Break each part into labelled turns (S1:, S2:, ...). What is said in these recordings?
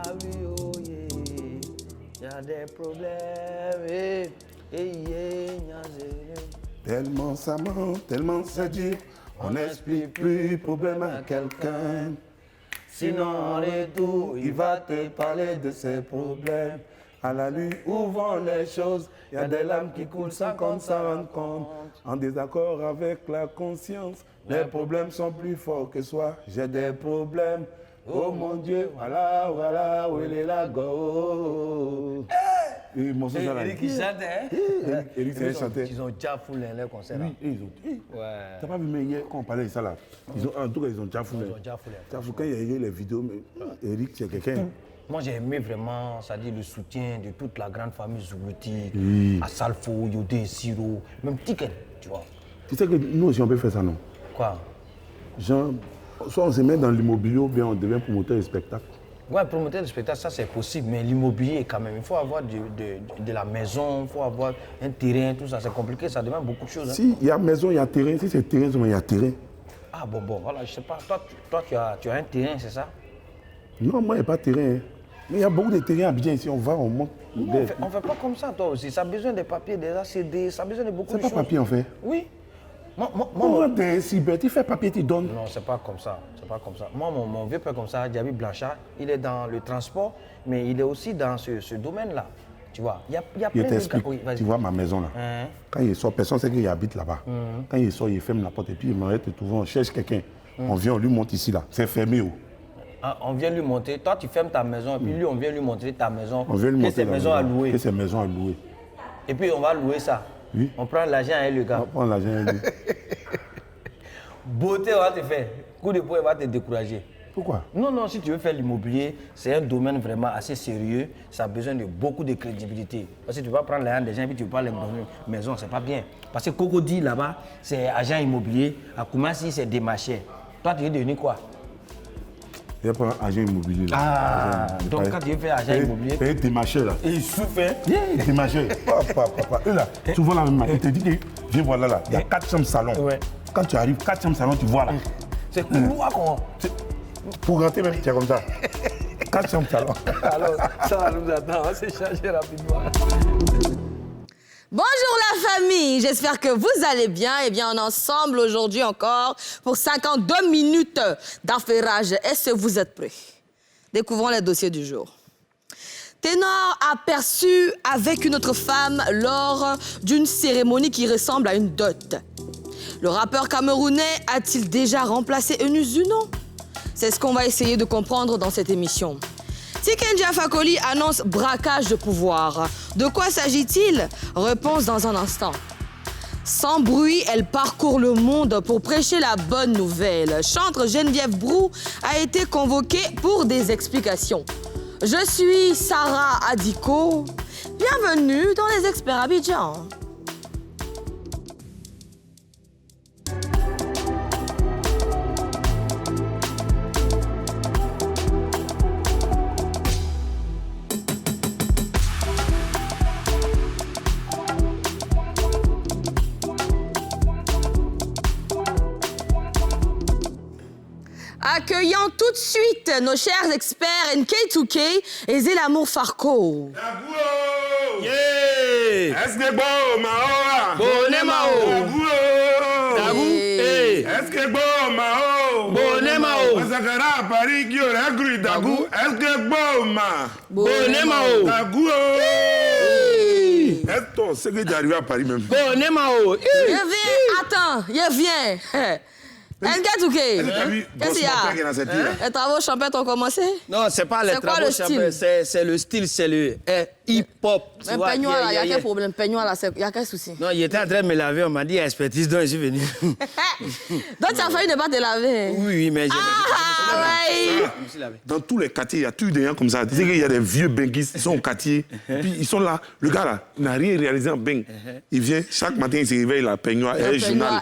S1: Ah oui, oh yeah, y a des problèmes,
S2: Tellement ça ment, tellement c'est dur, on n'explique plus problème à quelqu'un. Sinon, en retour, il va te parler de ses problèmes. À la nuit, où vont les choses? Il y a des larmes qui coulent sans qu'on s'en rende compte. En désaccord avec la conscience, les problèmes sont plus forts que soi. J'ai des problèmes. Oh mon Dieu, voilà, voilà, où est la go.
S1: Eric, il chante, hein?
S2: Eric, c'est un chanteur.
S1: Ils ont déjà foulé les concerts.
S2: Oui, ils ont. Ouais. T'as pas vu, mais hier, quand on parlait de ça là, en tout cas, ils ont déjà foulé. Quand il y a eu les vidéos, Eric, c'est quelqu'un.
S1: Moi, j'ai aimé vraiment, c'est-à-dire le soutien de toute la grande famille Zougouti, à Salfo, Yodé, Siro, même Tiken, tu vois.
S2: Tu sais que nous aussi, on peut faire ça, non?
S1: Quoi?
S2: Genre, soit on se met dans l'immobilier ou bien on devient promoteur de spectacle.
S1: Ouais, promoteur de spectacle, ça c'est possible, mais l'immobilier quand même, il faut avoir de la maison, il faut avoir un terrain, tout ça, c'est compliqué, ça demande beaucoup de choses. Hein.
S2: Si, il y a maison, il y a terrain, si c'est terrain, il y a terrain.
S1: Ah bon, voilà, je sais pas, toi tu as un terrain, c'est ça?
S2: Non, moi, il n'y a pas de terrain. Hein. Mais il y a beaucoup de terrains à Abidjan ici, on va, on monte.
S1: Non, on ne fait pas comme ça, toi aussi, ça a besoin de papiers, des ACD, ça a besoin de beaucoup de choses.
S2: C'est pas papier, en fait?
S1: Oui.
S2: Comment t'es si bête? Tu fais papier, tu donnes.
S1: Non, c'est pas comme ça. C'est pas comme ça. Moi, mon vieux père comme ça, Diaby Blanchard, il est dans le transport, mais il est aussi dans ce domaine-là. Tu vois, il y a plein de cas. Oui,
S2: tu vois ma maison là. Quand il sort, personne ne sait qu'il habite là-bas. Quand il sort, il ferme la porte et puis il m'arrête de trouver, on cherche quelqu'un. On vient, on lui monte ici là. C'est fermé. Oh.
S1: Ah, on vient lui monter. Toi, tu fermes ta maison et puis lui, on vient lui montrer ta maison.
S2: On vient lui montrer
S1: ta maison à louer.
S2: C'est maison à louer.
S1: Et puis on va louer ça.
S2: Oui.
S1: On prend l'argent à le gars.
S2: On prend l'argent à lui.
S1: Beauté, on va te faire. Coup de poing, il va te décourager.
S2: Pourquoi?
S1: Non, si tu veux faire l'immobilier, c'est un domaine vraiment assez sérieux. Ça a besoin de beaucoup de crédibilité. Parce que tu vas prendre l'argent des gens et puis tu vas pas les donner une maison, c'est pas bien. Parce que Cocody là-bas, c'est agent immobilier. À Koumassi, c'est démarché. Toi, tu es devenu quoi?
S2: Il y a pas un agent immobilier là.
S1: Ah, donc quand tu veux faire agent immobilier.
S2: Il est démarché là.
S1: Et il souffre.
S2: Démarché. Papa. Eux là, tu vois là même, il te dit que viens voir là. Il y a 4 chambres salon. Ouais. Quand tu arrives, 4 chambres salon, tu vois là.
S1: C'est couloir quoi.
S2: Pour rentrer même, c'est comme ça. 4 chambres salon.
S1: Alors, ça nous attend, on va se changer rapidement.
S3: Bonjour la famille, j'espère que vous allez bien. Eh bien, on est ensemble aujourd'hui encore pour 52 minutes d'affairage. Est-ce que vous êtes prêts? Découvrons les dossiers du jour. Ténor aperçu avec une autre femme lors d'une cérémonie qui ressemble à une dot. Le rappeur camerounais a-t-il déjà remplacé Eunice Zuno? C'est ce qu'on va essayer de comprendre dans cette émission. Tiken Jah Fakoly annonce braquage de pouvoir. De quoi s'agit-il? Réponse dans un instant. Sans bruit, elle parcourt le monde pour prêcher la bonne nouvelle. Chantre Geneviève Brou a été convoquée pour des explications. Je suis Sarah Adiko. Bienvenue dans les Experts Abidjan. Accueillons tout de suite nos chers experts NK2K et Zelamour Farko.
S4: Dagouo! Yeah! Est-ce que bon, Mao?
S1: Bonne Mao!
S4: Dagouo!
S1: Dagou!
S4: Est-ce que bon, Mao?
S1: Bonne Mao!
S4: Masakara à Paris qui aurait cru Dagou. Est-ce que bon, Ma?
S1: Bonne Mao!
S4: Dagouo! Est-ce que c'est que tu es arrivé à Paris même?
S1: Bonne Mao!
S3: Je viens, attends, je viens. NK2K, qu'est-ce qu'il y a? Les travaux champêtres ont commencé?
S1: Non, c'est pas les travaux champêtres, c'est le style, c'est le hip-hop.
S3: Mais peignoir là, il y a quel problème? Peignoir là, il y a quel souci?
S1: Non, il était en train de me laver, on m'a dit expertise, donc je suis venu.
S3: Donc tu as failli ne pas te laver?
S1: Oui, mais
S3: je
S4: me suis lavé. Dans tous les quartiers, il y a toujours des gens comme ça. Tu sais qu'il y a des vieux benguistes, ils sont au quartier, puis ils sont là. Le gars là, il n'a rien réalisé en beng. Il vient, chaque matin, il se réveille, la peignoir, un journal.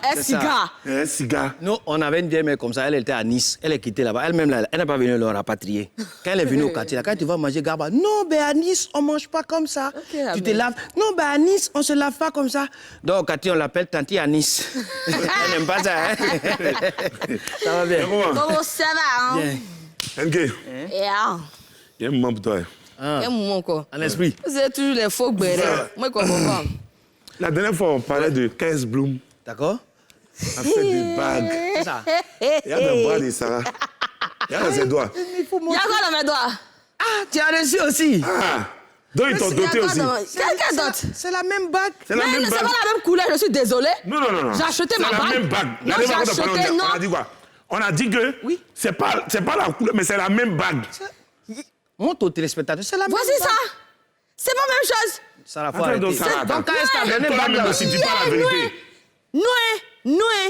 S3: Un
S4: cigare.
S1: Non, on avait une vieille mère comme ça, elle était à Nice, elle est quittée là-bas. Elle-même, là, elle n'a pas venu le rapatrier. Quand elle est venue au quartier, là, quand tu vas manger Garba, non, ben à Nice, on ne mange pas comme ça. Okay, tu te laves. Non, ben à Nice, on ne se lave pas comme ça. Donc, au quartier, on l'appelle Tanti à Nice. Elle n'aime pas ça, hein? Ça va bien.
S3: Comment ça va, hein?
S4: NK.
S3: Yeah.
S4: Il y a un moment pour toi.
S3: Un moment quoi.
S1: En esprit.
S3: Vous êtes toujours les faux bérets. Moi, je comprends pas.
S4: La dernière fois, on parlait de Kees Bloom.
S1: D'accord?
S4: On a fait des bagues.
S1: C'est ça.
S4: Il y a des bras de Sarah. Il y a dans ses doigts.
S3: Il y a quoi dans mes doigts?
S1: Ah, tu as reçu aussi.
S4: Ah! Donc, ils t'ont
S3: Il y a
S4: doté
S3: quoi
S4: aussi.
S3: dans- Quel d'autre?
S1: C'est la même bague.
S4: C'est la
S3: Mais
S4: même
S3: c'est
S4: bague.
S3: pas la même couleur, je suis désolée.
S4: Non.
S3: J'ai acheté ma
S4: C'est
S3: bague.
S4: la même bague.
S3: Non,
S4: La
S3: j'ai
S4: dernière fois,
S3: acheté,
S4: on
S3: non.
S4: a dit quoi? On a dit que
S1: Oui.
S4: c'est pas la couleur, mais c'est la même bague.
S1: Montre aux téléspectateurs, c'est la même
S3: Voici ça. C'est pas la même chose.
S1: Ça la
S4: Attends,
S1: fois
S4: donc, Sarah,
S1: Donc, quand est-ce que
S4: attends.
S1: t'as donné
S4: Toi,
S1: bague
S4: même
S1: là?
S4: aussi, dis pas la vérité.
S3: Non,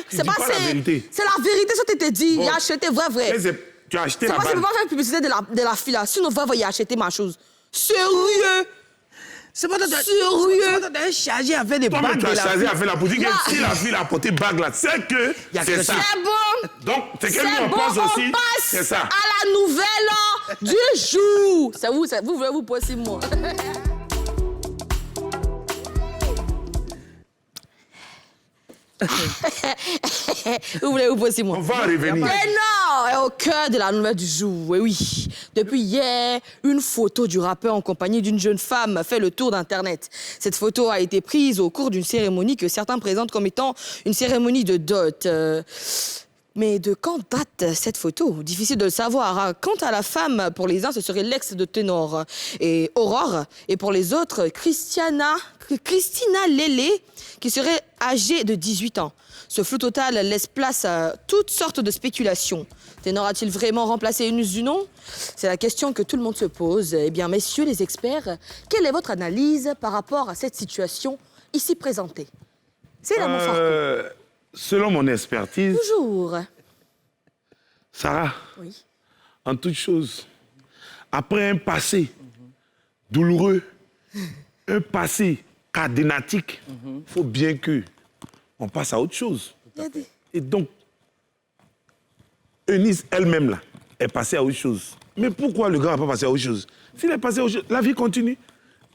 S3: c'est
S4: dis
S3: pas
S4: pas la vérité.
S3: C'est la vérité, ce que tu t'es dit.
S4: Bon.
S3: J'ai acheté vrai.
S4: Mais tu as acheté
S3: C'est
S4: la
S3: pas si je peux
S4: bague.
S3: pas faire publicité de la fille là. Sinon, il a acheté ma chose. Sérieux?
S1: C'est pas toi,
S3: Sérieux?
S1: t'as chargé à faire des
S4: Toi-même,
S1: bagues
S4: tu
S1: de
S4: as
S1: la
S4: choisi
S1: fille.
S4: à faire la boutique.
S3: Là.
S4: Si la fille a porté bague là, c'est que
S1: Y a
S4: c'est
S1: quelque
S4: ça.
S1: chose.
S3: C'est bon.
S4: Donc, c'est que
S3: C'est
S4: nous, on
S3: bon,
S4: pense aussi,
S3: on passe
S4: c'est ça.
S3: à la nouvelle du jour. C'est vous voulez vous poser moi. Vous voulez vous poser moi.
S4: On va revenir.
S3: Mais non, et au cœur de la nouvelle du jour, oui. Depuis hier, une photo du rappeur en compagnie d'une jeune femme fait le tour d'Internet. Cette photo a été prise au cours d'une cérémonie que certains présentent comme étant une cérémonie de dot. Mais de quand date cette photo? Difficile de le savoir. Hein. Quant à la femme, pour les uns, ce serait l'ex de Ténor et Aurore. Et pour les autres, Christina Lélé, qui serait âgée de 18 ans. Ce flou total laisse place à toutes sortes de spéculations. Ténor a-t-il vraiment remplacé Eunice Zunon? C'est la question que tout le monde se pose. Eh bien, messieurs les experts, quelle est votre analyse par rapport à cette situation ici présentée? C'est la Montfort.
S4: Selon mon expertise,
S3: Toujours.
S4: Sarah,
S3: Oui.
S4: en toute chose, après un passé douloureux, un passé cadenatique, il faut bien qu'on passe à autre chose. Et donc, Eunice elle-même, là, est passée à autre chose. Mais pourquoi le gars n'a pas passé à autre chose? S'il est passé à autre chose, la vie continue.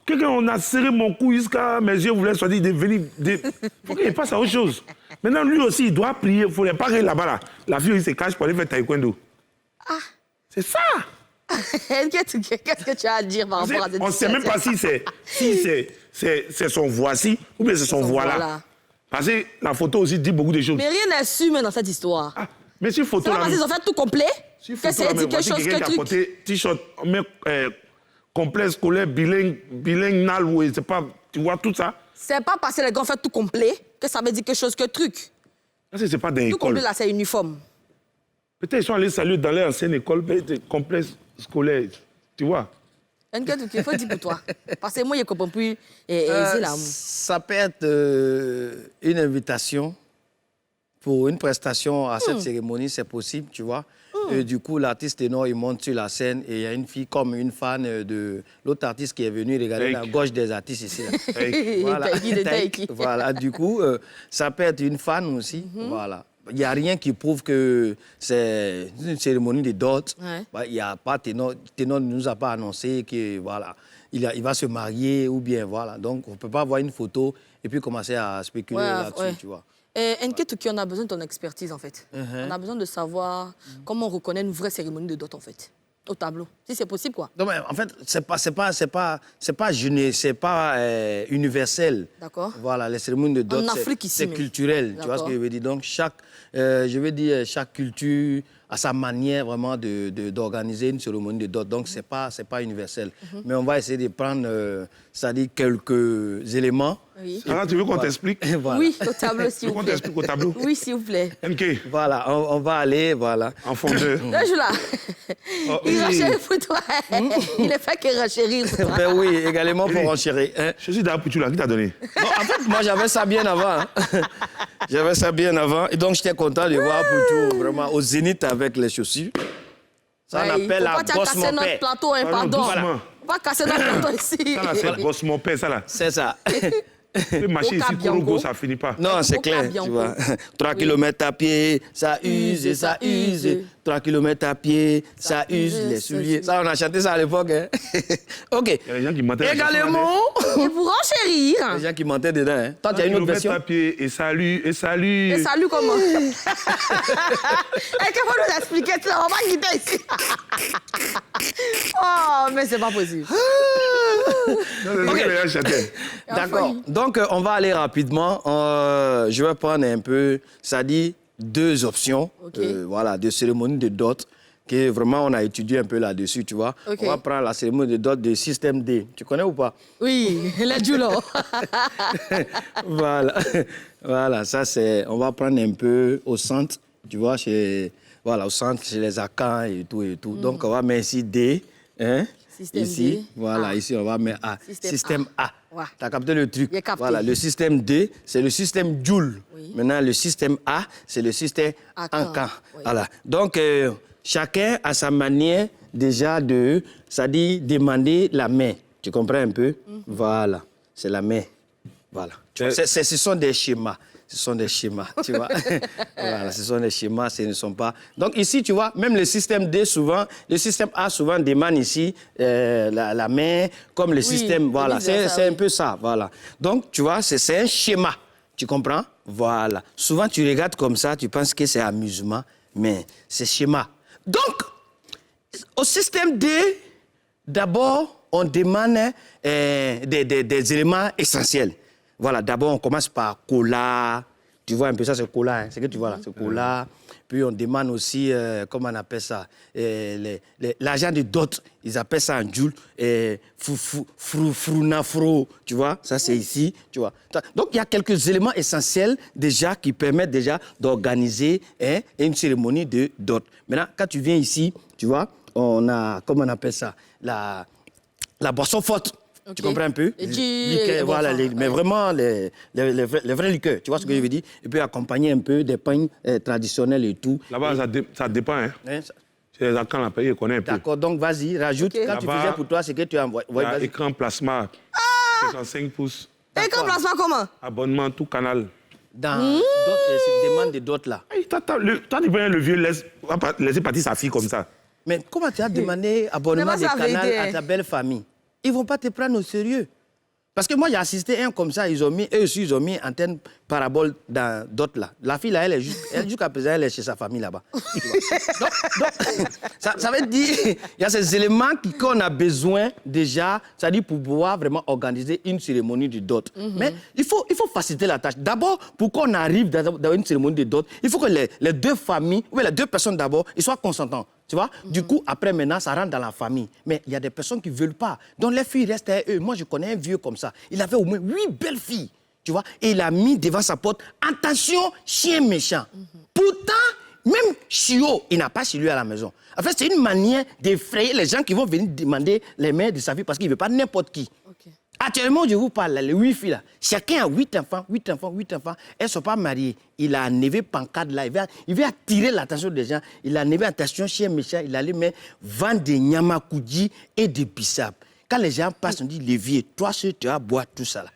S4: Quelqu'un, on a serré mon cou jusqu'à mes yeux voulaient soit dit de venir. Il faut qu'il passe à autre chose. Maintenant, lui aussi, il doit prier. Il ne faut pas aller là-bas. Là. La fille, il se cache pour aller faire taekwondo.
S3: Ah.
S4: C'est ça.
S3: Qu'est-ce que tu as à dire par rapport à cette
S4: On ne sait même pas si c'est son voici ou bien c'est son voilà.
S3: voilà.
S4: Parce que la photo aussi dit beaucoup de choses.
S3: Mais rien n'est sûr dans cette histoire.
S4: Ah, mais si
S3: C'est
S4: photo
S3: pas
S4: là,
S3: parce qu'ils ont fait tout complet
S4: si
S3: que
S4: photo
S3: c'est
S4: là,
S3: dit quelque
S4: voici
S3: chose
S4: quelqu'un
S3: que
S4: qui a
S3: truc.
S4: porté t-shirt, mais complet scolaire, bilingue, ou c'est pas, tu vois tout ça.
S3: C'est pas parce que les gars ont fait tout complet que ça veut dire quelque chose que truc.
S4: Parce que c'est pas dans
S3: Tout
S4: l'école.
S3: complet là, c'est uniforme.
S4: Peut-être ils sont allés saluer dans leur ancienne école, peut-être complet scolaire, tu vois.
S3: Il faut dire pour toi. Parce que moi, je comprends plus. Et c'est là.
S1: Ça peut être une invitation pour une prestation à cette cérémonie, c'est possible, tu vois. Et du coup, l'artiste ténor, il monte sur la scène et il y a une fille comme une fan de l'autre artiste qui est venu regarder la gauche des artistes ici. Là. Voilà. Voilà, du coup, ça peut être une fan aussi. Voilà. Il n'y a rien qui prouve que c'est une cérémonie de dot.
S3: Ouais.
S1: Bah, il y a pas Ténor ne nous a pas annoncé que voilà, il va se marier ou bien voilà. Donc on ne peut pas avoir une photo et puis commencer à spéculer là-dessus, tu vois.
S3: Nketuki, on a besoin de ton expertise en fait. On a besoin de savoir comment on reconnaît une vraie cérémonie de dot en fait. Au tableau. Si c'est possible, quoi.
S1: Non, mais en fait, c'est pas universel.
S3: D'accord.
S1: Voilà, les cérémonies de dot,
S3: En Afrique, ici,
S1: c'est
S3: mais.
S1: culturel. Tu vois ce que je veux dire? Donc, chaque culture a sa manière vraiment d'organiser une cérémonie de dot. Donc, c'est pas universel. Mais on va essayer de prendre, c'est-à-dire quelques éléments.
S3: Oui.
S4: Sarah, tu veux qu'on t'explique?
S1: Voilà.
S3: Oui, au tableau, s'il
S4: Tu veux
S3: vous
S4: qu'on
S3: plaît.
S4: t'explique au tableau?
S3: Oui, s'il vous plaît.
S4: MK,
S1: Voilà, on va aller, voilà.
S4: en fondeur.
S3: Là, je là.
S4: Oh,
S3: Il
S4: oui.
S3: renchérit pour toi. Il est fait que renchérir pour toi.
S1: Ben oui, également pour enchérir. Hein.
S4: Je suis d'accord pour tu là, qui t'a donné?
S1: Non, en fait, moi, j'avais ça bien avant. Hein. J'avais ça bien avant. Et donc, j'étais content de voir Poutou vraiment au zénith avec les chaussures. Ça, on
S3: Ouais,
S1: appelle la
S3: faut pas
S1: bosse
S3: casser
S1: mon
S3: notre
S1: père.
S3: plateau, hein,
S4: Ah non,
S3: pardon.
S4: doucement.
S3: Faut pas casser notre plateau ici.
S4: Ça là, c'est boss mon père, ça là.
S1: C'est ça.
S4: Le marché
S3: Au
S4: ici,
S3: Cabiango.
S4: Korogo, ça finit pas.
S1: Non, c'est
S3: Au
S1: clair, tu
S3: Cabiango.
S1: vois. 3 kilomètres à pied, ça use, ça use. 3 km à pied, ça use les souliers. Ça, on a chanté ça à l'époque. Hein? OK.
S4: Il y a des gens qui mentaient.
S1: Également.
S3: Et pour enchérir.
S1: Les gens qui montaient dedans. Hein? Toi, tu as une autre version.
S4: À pied et salut, et salut.
S3: Et salut comment? Est-ce qu'il faut nous expliquer ça? On va quitter ici. Oh, mais c'est pas possible.
S1: OK. D'accord. Donc, on va aller rapidement. Je vais prendre un peu, ça dit, 2 options. Voilà, de cérémonie de dot. Que vraiment, on a étudié un peu là-dessus, tu vois. On va prendre la cérémonie de dot de système D. Tu connais ou pas?
S3: Oui, les Julo.
S1: Voilà. Voilà, ça c'est... On va prendre un peu au centre, tu vois, au centre, chez les Akans et tout et tout. Donc, on va mettre ici D. Hein?
S3: Système
S1: ici,
S3: D.
S1: voilà,
S3: A.
S1: ici, on va mettre A. Système A.
S3: Ouais.
S1: Tu as capté le truc?
S3: J'ai capté.
S1: Voilà, le système D, c'est le système Joule.
S3: Oui.
S1: Maintenant, le système A, c'est le système Akan.
S3: Oui.
S1: Voilà. Donc, chacun a sa manière déjà de, ça dit, demander la main. Tu comprends un peu? Voilà, c'est la main. Voilà. Ce sont des schémas. Ce sont des schémas, tu vois. Voilà, ce sont des schémas, ce ne sont pas... Donc ici, tu vois, même le système D, souvent, le système A, souvent, demande ici la main, comme le système... Voilà, c'est un peu ça, voilà. Donc, tu vois, c'est un schéma, tu comprends? Voilà. Souvent, tu regardes comme ça, tu penses que c'est amusement, mais c'est schéma. Donc, au système D, d'abord, on demande des éléments essentiels. Voilà, d'abord, on commence par cola. Tu vois un peu ça, c'est cola. Hein? C'est que tu vois là, c'est cola. Puis, on demande aussi, comment on appelle ça, l'argent de dot. Ils appellent ça en joule. Frounafro. Tu vois, ça, c'est ici. Tu vois. Donc, il y a quelques éléments essentiels déjà qui permettent déjà d'organiser une cérémonie de dot. Maintenant, quand tu viens ici, tu vois, on a, comment on appelle ça, la boisson forte. Okay. Tu comprends un peu? Liqueurs, voilà, mais vraiment les vrais liqueurs, tu vois ce que je veux dire? Et puis accompagner un peu des pains traditionnels et tout.
S4: Là-bas, ça dépend, hein? C'est les Akans, là, ils connaissent un peu.
S1: D'accord, donc vas-y, rajoute. Quand tu faisais pour toi, c'est que tu as envoyé.
S4: Écran plasma, 55 pouces.
S3: Écran plasma comment?
S4: Abonnement, tout canal.
S1: Dans d'autres, demande de d'autres là.
S4: Toi, tu vois, le vieux laisser partir sa fille comme ça.
S1: Mais comment tu as demandé abonnement de canal à ta belle famille? Ils ne vont pas te prendre au sérieux. Parce que moi, j'ai assisté un comme ça, eux aussi, ils ont mis antenne parabole dans d'autres là. La fille, là, elle jusqu'à présent, elle est chez sa famille là-bas. donc ça veut dire, il y a ces éléments qu'on a besoin déjà, c'est-à-dire pour pouvoir vraiment organiser une cérémonie de dot. Mais il faut faciliter la tâche. D'abord, pour qu'on arrive dans une cérémonie de dot, il faut que les deux familles, ou les deux personnes d'abord, ils soient consentants. Tu vois? Du coup, après, maintenant, ça rentre dans la famille. Mais il y a des personnes qui ne veulent pas. Donc, les filles restent à eux. Moi, je connais un vieux comme ça. Il avait au moins 8 belles filles. Tu vois? Et il a mis devant sa porte, attention, chien méchant. Pourtant, même chiot, il n'a pas chez lui à la maison. En fait, c'est une manière d'effrayer les gens qui vont venir demander les mains de sa fille parce qu'il ne veut pas n'importe qui. Okay. Actuellement, je vous parle, les 8 filles là. Chacun a 8 enfants. Elles ne sont pas mariées. Il a enlevé pancarte là. Il veut attirer l'attention des gens. Il a enlevé attention, chien méchant. Il allait même vendre des nyamakoudji et des bissap. Quand les gens passent, on dit, Lévier, toi seul, tu vas boire tout ça là.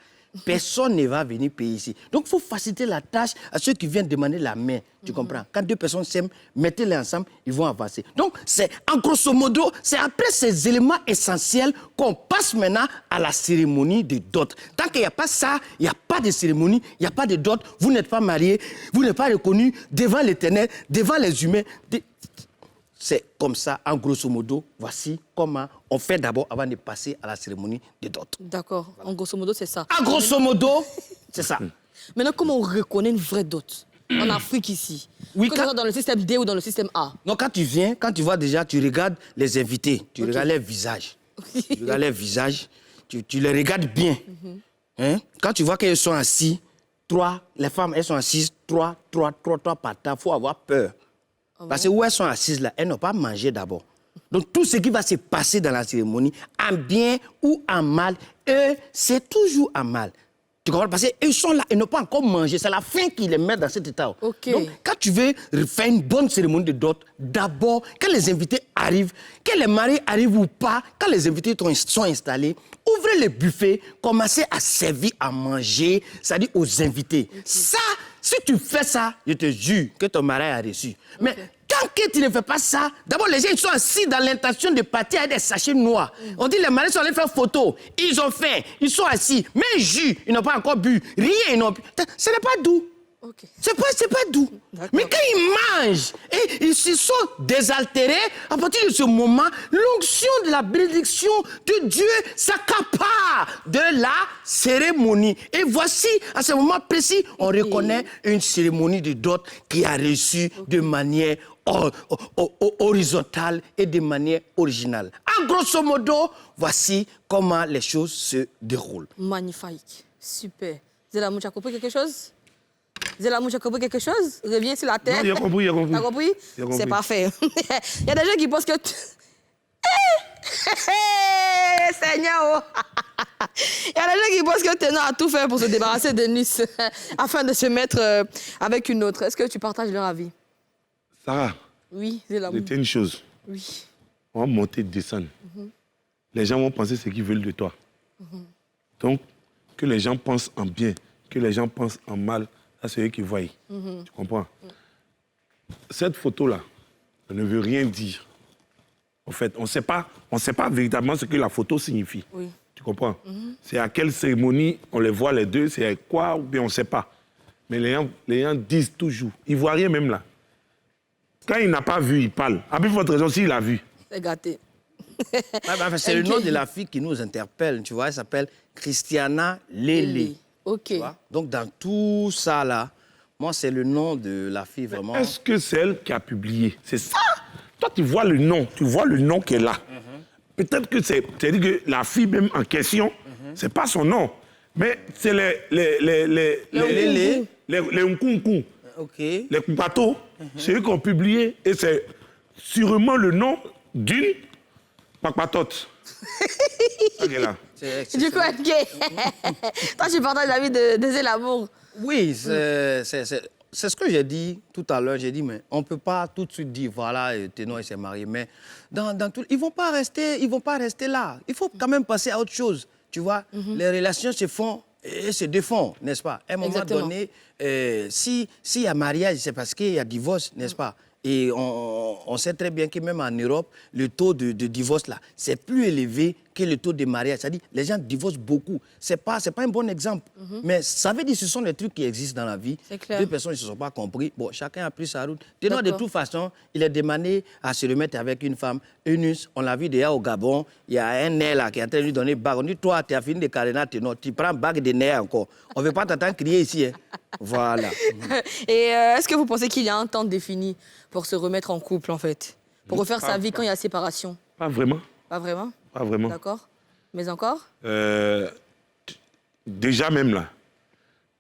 S1: Personne ne va venir payer ici. Donc, il faut faciliter la tâche à ceux qui viennent demander la main. Tu comprends? Quand deux personnes s'aiment, mettez-les ensemble, ils vont avancer. Donc, c'est en grosso modo, c'est après ces éléments essentiels qu'on passe maintenant à la cérémonie de dot. Tant qu'il n'y a pas ça, il n'y a pas de cérémonie, il n'y a pas de dot, vous n'êtes pas mariés, vous n'êtes pas reconnus devant l'Éternel, devant les humains. C'est comme ça, en grosso modo, voici comment on fait d'abord avant de passer à la cérémonie de dot.
S3: D'accord, en grosso modo, c'est ça.
S1: En grosso modo, c'est ça.
S3: Maintenant, comment on reconnaît une vraie dot en Afrique ici? Oui, que ce soit dans le système D ou dans le système A.
S1: Non, quand tu viens, quand tu vois déjà, tu regardes les invités, tu regardes leur visage. Tu regardes leur visage, tu les regardes bien. Hein? Quand tu vois qu'elles sont assises, les femmes, elles sont assises, trois par table, il faut avoir peur. Parce que où elles sont assises là, elles n'ont pas mangé d'abord. Donc tout ce qui va se passer dans la cérémonie, en bien ou en mal, c'est toujours en mal. Tu comprends? Parce qu'ils sont là, ils n'ont pas encore mangé. C'est la faim qui les met dans cet état.
S3: Okay.
S1: Donc quand tu veux faire une bonne cérémonie de dot, d'abord, quand les invités arrivent, que les maris arrivent ou pas, quand les invités sont installés, ouvrez le buffet, commencez à servir à manger, c'est-à-dire aux invités. Okay. Ça, si tu fais ça, je te jure que ton mari a reçu. Okay. Mais que Tant que tu ne fais pas ça, d'abord les gens ils sont assis dans l'intention de partir avec des sachets noirs. On dit les mariés sont allés faire photo. Ils ont fait, ils sont assis. Mais jus, ils n'ont pas encore bu. Rien, ils n'ont bu. Ce n'est pas doux.
S3: Okay.
S1: C'est pas doux. Mais quand ils mangent et ils se sont désaltérés, à partir de ce moment, l'onction de la bénédiction de Dieu s'accapare de la cérémonie. Et voici, à ce moment précis, on reconnaît une cérémonie de dot qui a reçu de manière horizontale et de manière originale. En grosso modo, voici comment les choses se déroulent.
S3: Magnifique. Super. Zelamou, tu as compris quelque chose? Zelamou, tu as compris quelque chose? Reviens sur la terre.
S4: Non, il a compris.
S3: T'as compris? C'est parfait. Il y a des gens qui pensent que... Seigneur! Il y a des gens qui pensent que Ténor a tout fait pour se débarrasser de Nice afin de se mettre avec une autre. Est-ce que tu partages leur avis?
S4: Sarah,
S3: Oui, Zelamou.
S4: c'était une chose.
S3: Oui.
S4: On va monter, descendre. Les gens vont penser ce qu'ils veulent de toi. Donc, que les gens pensent en bien, que les gens pensent en mal, ça c'est eux qui voient. Tu comprends? Cette photo-là, elle ne veut rien dire. En fait, on ne sait pas véritablement ce que la photo signifie.
S3: Oui.
S4: Tu comprends? C'est à quelle cérémonie on les voit les deux, c'est à quoi, ou bien on ne sait pas. Mais les gens disent toujours. Ils ne voient rien même là. Quand il n'a pas vu, il parle. Avec votre raison, s'il a vu.
S3: C'est gâté.
S1: C'est le nom de la fille qui nous interpelle, tu vois, elle s'appelle Christiana Lele.
S3: Ok.
S1: Tu vois? Donc dans tout ça là, moi c'est le nom de la fille vraiment.
S4: Est-ce que c'est elle qui a publié? C'est ça? Toi, tu vois le nom qu'elle a. Peut-être que c'est-à-dire que la fille même en question, c'est pas son nom, mais c'est les Nkunku, les Kupato, c'est eux qui ont publié et c'est sûrement le nom d'une Pakpatote. Ok, là.
S3: Du coup, ok. Toi, tu partages l'avis de Zelamou.
S1: Oui, c'est ce que j'ai dit tout à l'heure. J'ai dit, mais on ne peut pas tout de suite dire, voilà, Ténor, il s'est marié. Mais dans tout, ils ne vont pas rester là. Il faut quand même passer à autre chose. Tu vois, les relations se font et se défont, n'est-ce pas? À un moment donné, s'il y a mariage, c'est parce qu'il y a divorce, n'est-ce pas? Et on sait très bien que même en Europe, le taux de divorce, là, c'est plus élevé que le taux de mariage. C'est-à-dire les gens divorcent beaucoup. Ce n'est pas un bon exemple. Mais ça veut dire que ce sont des trucs qui existent dans la vie. Deux personnes ne se sont pas compris. Bon, chacun a pris sa route. Ténor, de toute façon, il est demandé à se remettre avec une femme. Eunice, on l'a vu déjà au Gabon. Il y a un nez là qui est en train de lui donner bague. On dit, toi, tu as fini de caréner Ténor. Tu prends bague de nez encore. On ne veut pas t'entendre crier ici. Hein. Voilà.
S3: Et est-ce que vous pensez qu'il y a un temps défini pour se remettre en couple, en fait? Pour refaire sa vie quand il y a séparation?
S4: Pas vraiment.
S3: Pas vraiment?
S4: Pas vraiment.
S3: D'accord. Mais encore?
S4: Déjà même là,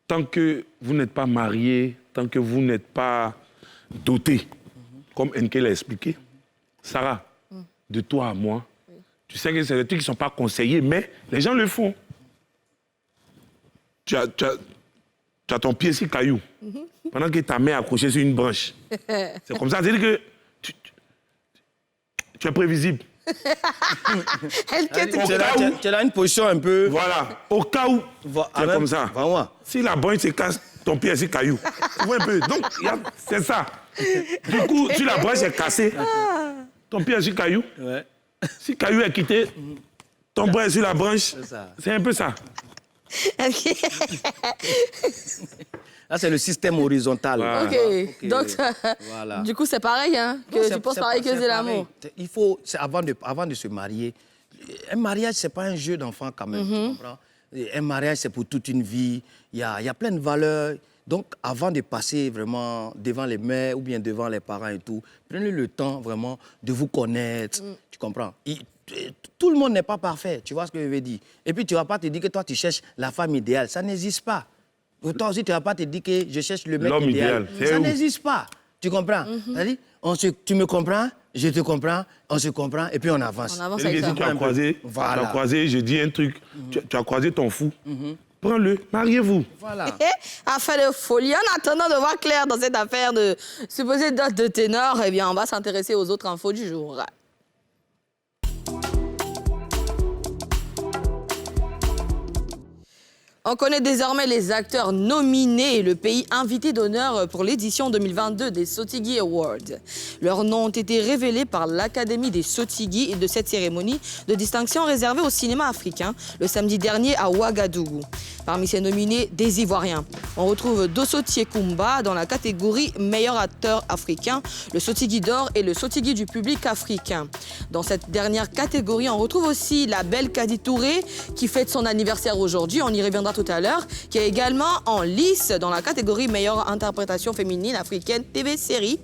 S4: tant que vous n'êtes pas marié, tant que vous n'êtes pas doté, comme Enke l'a expliqué, Sarah, de toi à moi, tu sais que c'est des trucs qui ne sont pas conseillés, mais les gens le font. Tu as ton pied sur caillou, pendant que ta main est accrochée sur une branche. C'est comme ça, c'est-à-dire que tu es prévisible.
S1: Tu as une position un peu...
S4: Voilà, au cas où tu es comme ça.
S1: Vraiment.
S4: Si la branche se casse, ton pied est sur caillou. Tu vois un peu. Donc, c'est ça. Du coup, si la branche est cassée, ton pied est sur caillou.
S1: Ouais.
S4: Si caillou est quitté, ton bras est sur la branche. C'est un peu ça.
S1: Là, c'est le système horizontal.
S4: Voilà.
S3: Ok. Donc,
S1: Voilà.
S3: du coup, c'est pareil, hein? Que tu penses pareil que Zelamou.
S1: Il faut, avant de se marier, un mariage, ce n'est pas un jeu d'enfant quand même, tu comprends? Un mariage, c'est pour toute une vie. Il y a plein de valeurs. Donc, avant de passer vraiment devant les mères ou bien devant les parents et tout, prenez le temps vraiment de vous connaître. Tu comprends? Tout le monde n'est pas parfait, tu vois ce que je veux dire? Et puis, tu ne vas pas te dire que toi, tu cherches la femme idéale. Ça n'existe pas. Toi aussi, tu ne vas pas te dire que je cherche le mec idéal. Ça n'existe pas. Tu comprends? C'est-à-dire, tu me comprends, je te comprends, on se comprend et puis on avance.
S3: On avance avec ça.
S4: Si tu as croisé, je dis un truc, tu as croisé ton fou, prends-le, mariez-vous.
S1: Voilà.
S3: Affaire de folie. En attendant de voir clair dans cette affaire de supposée dot de Ténor, eh bien, on va s'intéresser aux autres infos du jour. On connaît désormais les acteurs nominés et le pays invité d'honneur pour l'édition 2022 des Sotigui Awards. Leurs noms ont été révélés par l'Académie des Sotigui et de cette cérémonie de distinction réservée au cinéma africain le samedi dernier à Ouagadougou. Parmi ces nominés, des Ivoiriens. On retrouve Dosso Tiekoumba dans la catégorie meilleur acteur africain, le Sotigui d'or et le Sotigui du public africain. Dans cette dernière catégorie, on retrouve aussi la belle Kadi Touré qui fête son anniversaire aujourd'hui. On y reviendra tout à l'heure, qui est également en lice dans la catégorie meilleure interprétation féminine africaine TV-série.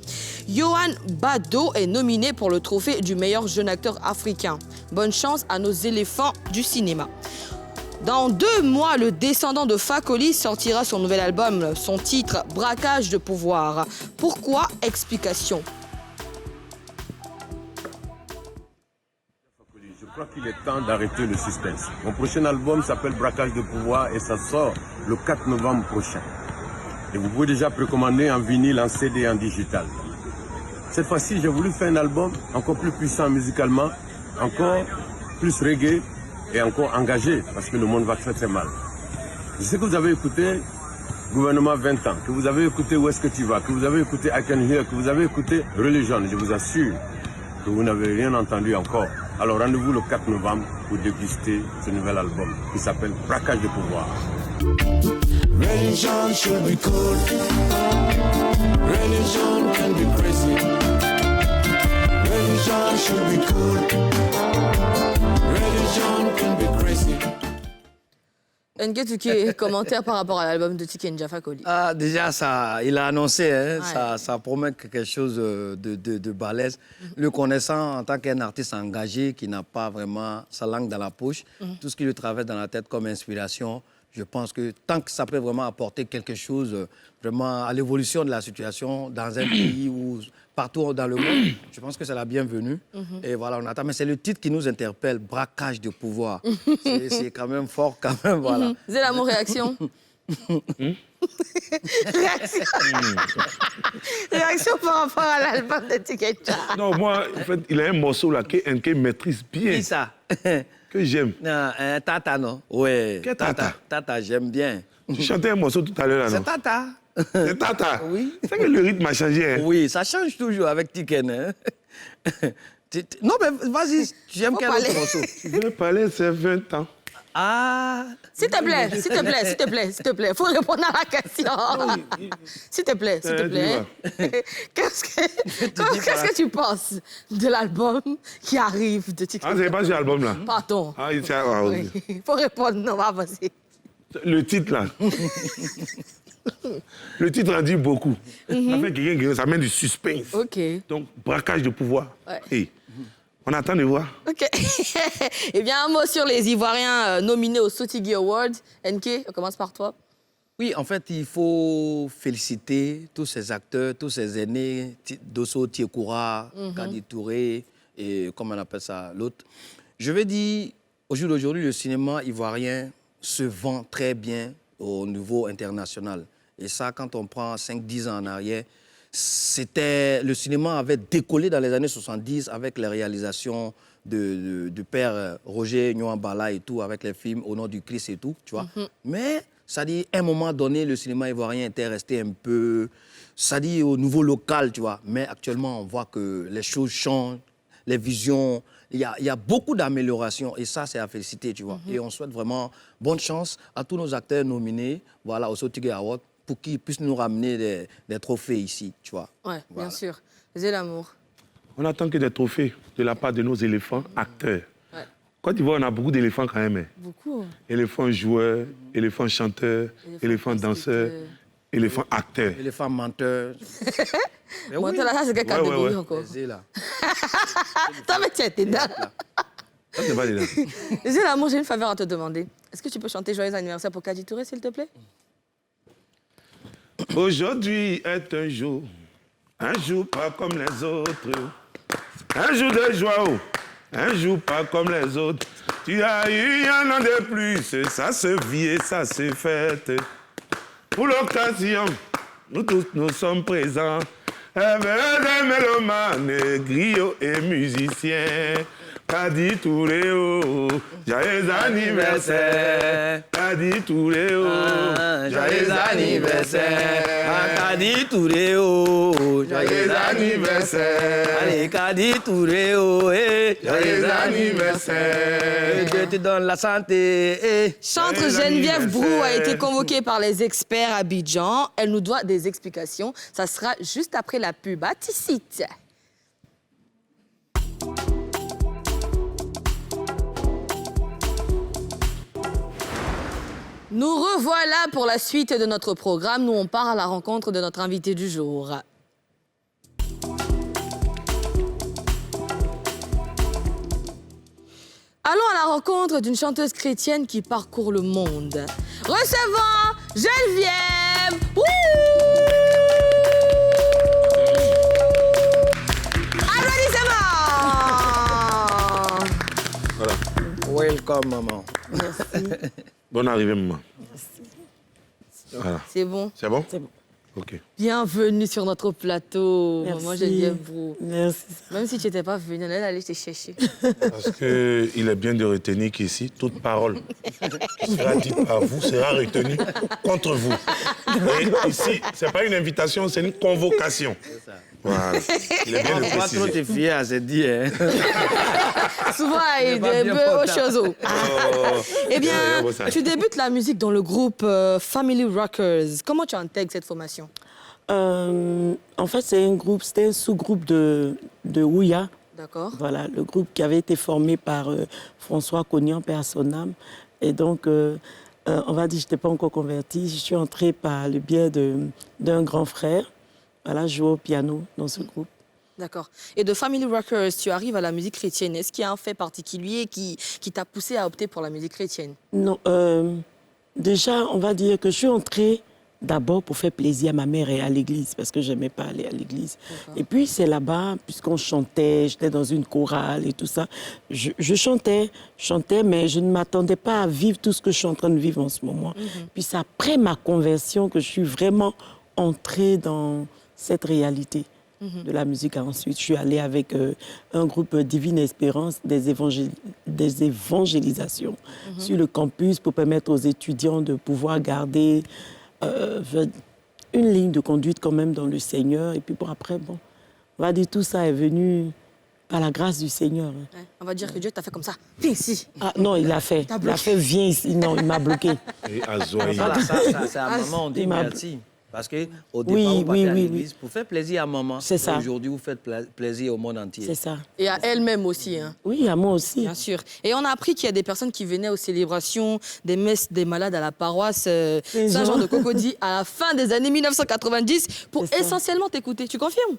S3: Yohan Bado est nominé pour le trophée du meilleur jeune acteur africain. Bonne chance à nos éléphants du cinéma. Dans 2 mois, le descendant de Fakoli sortira son nouvel album, son titre « Braquage de pouvoir ». Pourquoi? Explication.
S5: Je crois qu'il est temps d'arrêter le suspense. Mon prochain album s'appelle Braquage de pouvoir et ça sort le 4 novembre prochain. Et vous pouvez déjà précommander en vinyle, en CD et en digital. Cette fois-ci, j'ai voulu faire un album encore plus puissant musicalement, encore plus reggae et encore engagé parce que le monde va très très mal. Je sais que vous avez écouté Gouvernement 20 ans, que vous avez écouté Où est-ce que tu vas, que vous avez écouté I Can Hear, que vous avez écouté Religion. Je vous assure que vous n'avez rien entendu encore. Alors rendez-vous le 4 novembre pour déguster ce nouvel album qui s'appelle Braquage de pouvoir.
S6: Religion should be cool. Religion can be crazy. Religion should be cool. Religion can be crazy.
S3: Nketuke, commentaire par rapport à l'album de Tiken Fakoli.
S1: Ah, déjà, ça, il a annoncé, hein,
S3: Ouais.
S1: ça promet quelque chose de balèze. Le connaissant en tant qu'un artiste engagé qui n'a pas vraiment sa langue dans la poche, tout ce qui lui traverse dans la tête comme inspiration, je pense que tant que ça peut vraiment apporter quelque chose vraiment à l'évolution de la situation dans un pays ou partout dans le monde, je pense que c'est la bienvenue. Et voilà, on attend. Mais c'est le titre qui nous interpelle, Braquage de pouvoir. C'est quand même fort, quand même, voilà.
S3: Zéla, mon réaction. Réaction par rapport à l'album de Tiken.
S4: Non, moi, en fait, il a un morceau là que maîtrise bien,
S1: Qui ça?
S4: que j'aime.
S1: Non, Tata, non? Oui.
S4: Quel Tata?
S1: Tata, j'aime bien.
S4: Tu chantais un morceau tout à l'heure, là,
S1: C'est
S4: non?
S1: Tata.
S4: C'est Tata.
S1: Oui.
S4: C'est que le rythme a changé. Hein?
S1: Oui, ça change toujours avec Tiken. Hein? Non, mais vas-y, j'aime
S3: Faut
S1: quel
S3: parler.
S1: autre morceau?
S4: Tu veux parler, c'est 20 ans.
S1: Ah,
S3: S'il te plaît, s'il te plaît, s'il te plaît, s'il te plaît, faut répondre à la question. S'il te plaît, s'il te plaît. Qu'est-ce que tu penses de l'album qui arrive de
S4: Ah,
S3: Tiken?
S4: c'est pas sur l'album là.
S3: Pardon.
S4: Ah, oui.
S3: Oui. Faut répondre, non, on va avancer.
S4: Le titre là. Le titre en dit beaucoup. Ça fait quelqu'un, ça met du suspense.
S3: OK.
S4: Donc, braquage de pouvoir.
S3: Ouais.
S4: Hey, on attend de voir.
S3: OK. Eh bien, un mot sur les Ivoiriens nominés aux Sotigui Awards. NK, on commence par toi.
S1: oui, en fait, il faut féliciter tous ces acteurs, tous ces aînés, Dosso Tiekoura, Kadi Touré, et comment on appelle ça, l'autre. Je vais dire, au jour d'aujourd'hui, le cinéma ivoirien se vend très bien au niveau international. Et ça, quand on prend 5-10 ans en arrière, le cinéma avait décollé dans les années 70 avec les réalisations du père Roger Nyouambala et tout, avec les films Au nom du Christ et tout, tu vois. Mais, ça dit, à un moment donné, le cinéma ivoirien était resté un peu, ça dit, au niveau local, tu vois. Mais actuellement, on voit que les choses changent, les visions, il y a beaucoup d'améliorations et ça, c'est à féliciter, tu vois. Et on souhaite vraiment bonne chance à tous nos acteurs nominés, voilà, au Sotigui Awards, pour qu'ils puissent nous ramener des trophées ici, tu vois.
S3: Ouais,
S1: Voilà.
S3: bien sûr. J'ai l'amour.
S4: On attend que des trophées de la part de nos éléphants acteurs.
S3: Ouais.
S4: Côte d'Ivoire, on a beaucoup d'éléphants quand même. Hein.
S3: Beaucoup.
S4: Éléphants joueurs, éléphants chanteurs, éléphants danseurs, éléphants acteurs.
S1: Éléphant menteur. Mais
S3: Bon,
S1: oui,
S3: là, ça, c'est quelle catégorie
S4: ouais.
S3: encore?
S1: c'est là.
S3: T'as mais tu étais dedans.
S4: Ça, c'est pas dedans.
S3: J'ai l'amour, j'ai une faveur à te demander. Est-ce que tu peux chanter Joyeux anniversaire pour Kadi Touré, s'il te plaît?
S4: Aujourd'hui est un jour pas comme les autres. Un jour de joie, un jour pas comme les autres. Tu as eu un an de plus, ça se vit et ça se fête. Pour l'occasion, nous tous nous sommes présents. Mélomane, griot et musicien. Kadi Touréo, joyeux anniversaire. Kadi Touréo, joyeux anniversaire.
S1: Kadi Touréo,
S4: Joyeux anniversaire.
S1: Allez, Kadi Touréo,
S4: Joyeux anniversaire.
S1: Dieu te donne la santé.
S3: Chantre
S4: Joyeux
S3: Geneviève Brou a
S4: anniversaire.
S3: été convoquée par les experts à Abidjan. Elle nous doit des explications. Ça sera juste après la pub. À Tissit. Nous revoilà pour la suite de notre programme. Nous, on part à la rencontre de notre invité du jour. Allons à la rencontre d'une chanteuse chrétienne qui parcourt le monde. Recevons Geneviève. Wouh! Applaudissements!
S1: Welcome, maman.
S4: Bonne arrivée, maman. Voilà.
S3: C'est bon.
S4: C'est bon?
S7: C'est bon.
S4: Ok.
S3: Bienvenue sur notre plateau,
S7: Merci.
S3: maman Geneviève Brou.
S7: Merci.
S3: Même si tu n'étais pas venue, elle allait te chercher.
S4: Parce qu'il est bien de retenir qu'ici, toute parole qui sera dite par vous sera retenue contre vous. Et ici, ce n'est pas une invitation, c'est une convocation. Voilà. Il est bien
S1: On
S4: de
S1: ne va pas trop
S4: préciser.
S1: te fier à ce dit, hein.
S3: Souvent, il
S1: pas
S3: est
S1: bien
S3: un peu au
S1: portable.
S3: chose. Eh bien, tu débutes la musique dans le groupe Family Rockers. Comment tu intègres cette formation?
S7: En fait, c'était un sous-groupe de Ouya.
S3: D'accord.
S7: Voilà, le groupe qui avait été formé par François Cognan, paix à son âme. Et donc, on va dire, je n'étais pas encore convertie. Je suis entrée par le biais d'un grand frère. Voilà, je jouais au piano dans ce groupe.
S3: D'accord. Et de Family Rockers, tu arrives à la musique chrétienne. Est-ce qu'il y a un fait particulier qui t'a poussé à opter pour la musique chrétienne?
S7: Non, déjà, on va dire que je suis entrée d'abord pour faire plaisir à ma mère et à l'église, parce que je n'aimais pas aller à l'église. Et puis, c'est là-bas, puisqu'on chantait, j'étais dans une chorale et tout ça. Je chantais, mais je ne m'attendais pas à vivre tout ce que je suis en train de vivre en ce moment. Puis c'est après ma conversion que je suis vraiment entrée dans cette réalité de la musique. Ensuite, je suis allée avec un groupe Divine Espérance, des évangélisations sur le campus pour permettre aux étudiants de pouvoir garder une ligne de conduite quand même dans le Seigneur. Et puis pour après, bon, on va dire tout ça est venu par la grâce du Seigneur.
S3: Ouais. On va dire que Dieu t'a fait comme ça. Viens ici.
S7: Ah non, il a fait. Il a fait, viens ici. Non, il m'a bloqué.
S4: Et Azoï.
S1: Voilà, ça, c'est à maman, on dit
S7: il m'a-
S1: merci. Parce qu'au départ,
S7: Oui,
S1: vous partez
S7: oui,
S1: à
S7: oui,
S1: l'église pour faire plaisir à maman.
S7: C'est ça.
S1: Aujourd'hui, vous faites plaisir au monde entier.
S7: C'est ça.
S3: Et à elle-même aussi, hein.
S7: Oui, à moi aussi.
S3: Bien sûr. Et on a appris qu'il y a des personnes qui venaient aux célébrations des messes des malades à la paroisse Saint-Jean de Cocody à la fin des années 1990 pour
S7: C'est ça.
S3: essentiellement t'écouter. Tu confirmes?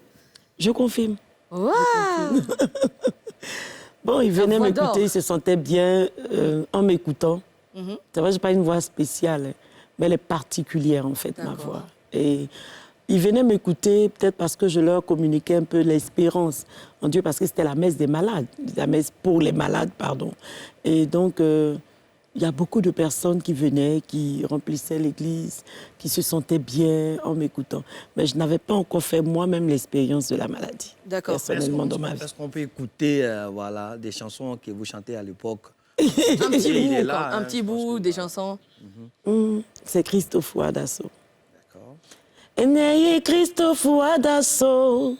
S7: Je confirme.
S3: Waouh!
S7: Bon, il venait
S3: voix d'or.
S7: m'écouter, il se sentait bien en m'écoutant. C'est vrai, je n'ai pas une voix spéciale, mais elle est particulière, en fait, ma
S3: D'accord.
S7: voix. Et ils venaient m'écouter peut-être parce que je leur communiquais un peu l'espérance en Dieu, parce que c'était la messe des malades, la messe pour les malades, pardon. Et donc, il y a beaucoup de personnes qui venaient, qui remplissaient l'église, qui se sentaient bien en m'écoutant. Mais je n'avais pas encore fait moi-même l'expérience de la maladie.
S3: D'accord.
S7: Personnellement, dans ma vie.
S1: Est-ce qu'on peut écouter voilà, des chansons que vous chantez à l'époque?
S3: Un petit
S1: Il
S3: bout,
S1: est là,
S3: quoi.
S1: hein,
S3: Un petit
S1: je pense
S3: bout
S1: que
S3: des
S1: voilà.
S3: chansons.
S7: C'est Christophe Ouadasso.
S1: D'accord.
S7: Eneye Christophe Ouadasso.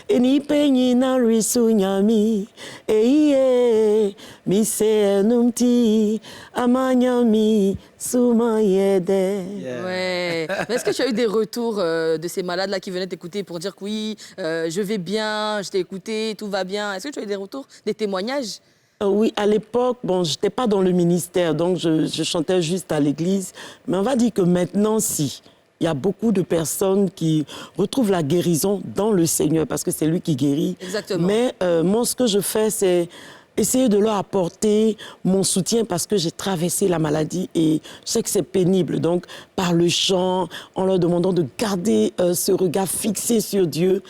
S7: Eni penyi na risunyami. Eye mi se numti. Amanyami sumayede.
S3: Ouais. Mais est-ce que tu as eu des retours de ces malades-là qui venaient t'écouter pour dire que oui, je vais bien, je t'ai écouté, tout va bien? Est-ce que tu as eu des retours, des témoignages?
S7: Oui, à l'époque, bon, je n'étais pas dans le ministère, donc je chantais juste à l'église. Mais on va dire que maintenant, si. Il y a beaucoup de personnes qui retrouvent la guérison dans le Seigneur, parce que c'est lui qui guérit.
S3: Exactement.
S7: Mais moi, ce que je fais, c'est essayer de leur apporter mon soutien, parce que j'ai traversé la maladie et je sais que c'est pénible. Donc, par le chant, en leur demandant de garder ce regard fixé sur Dieu,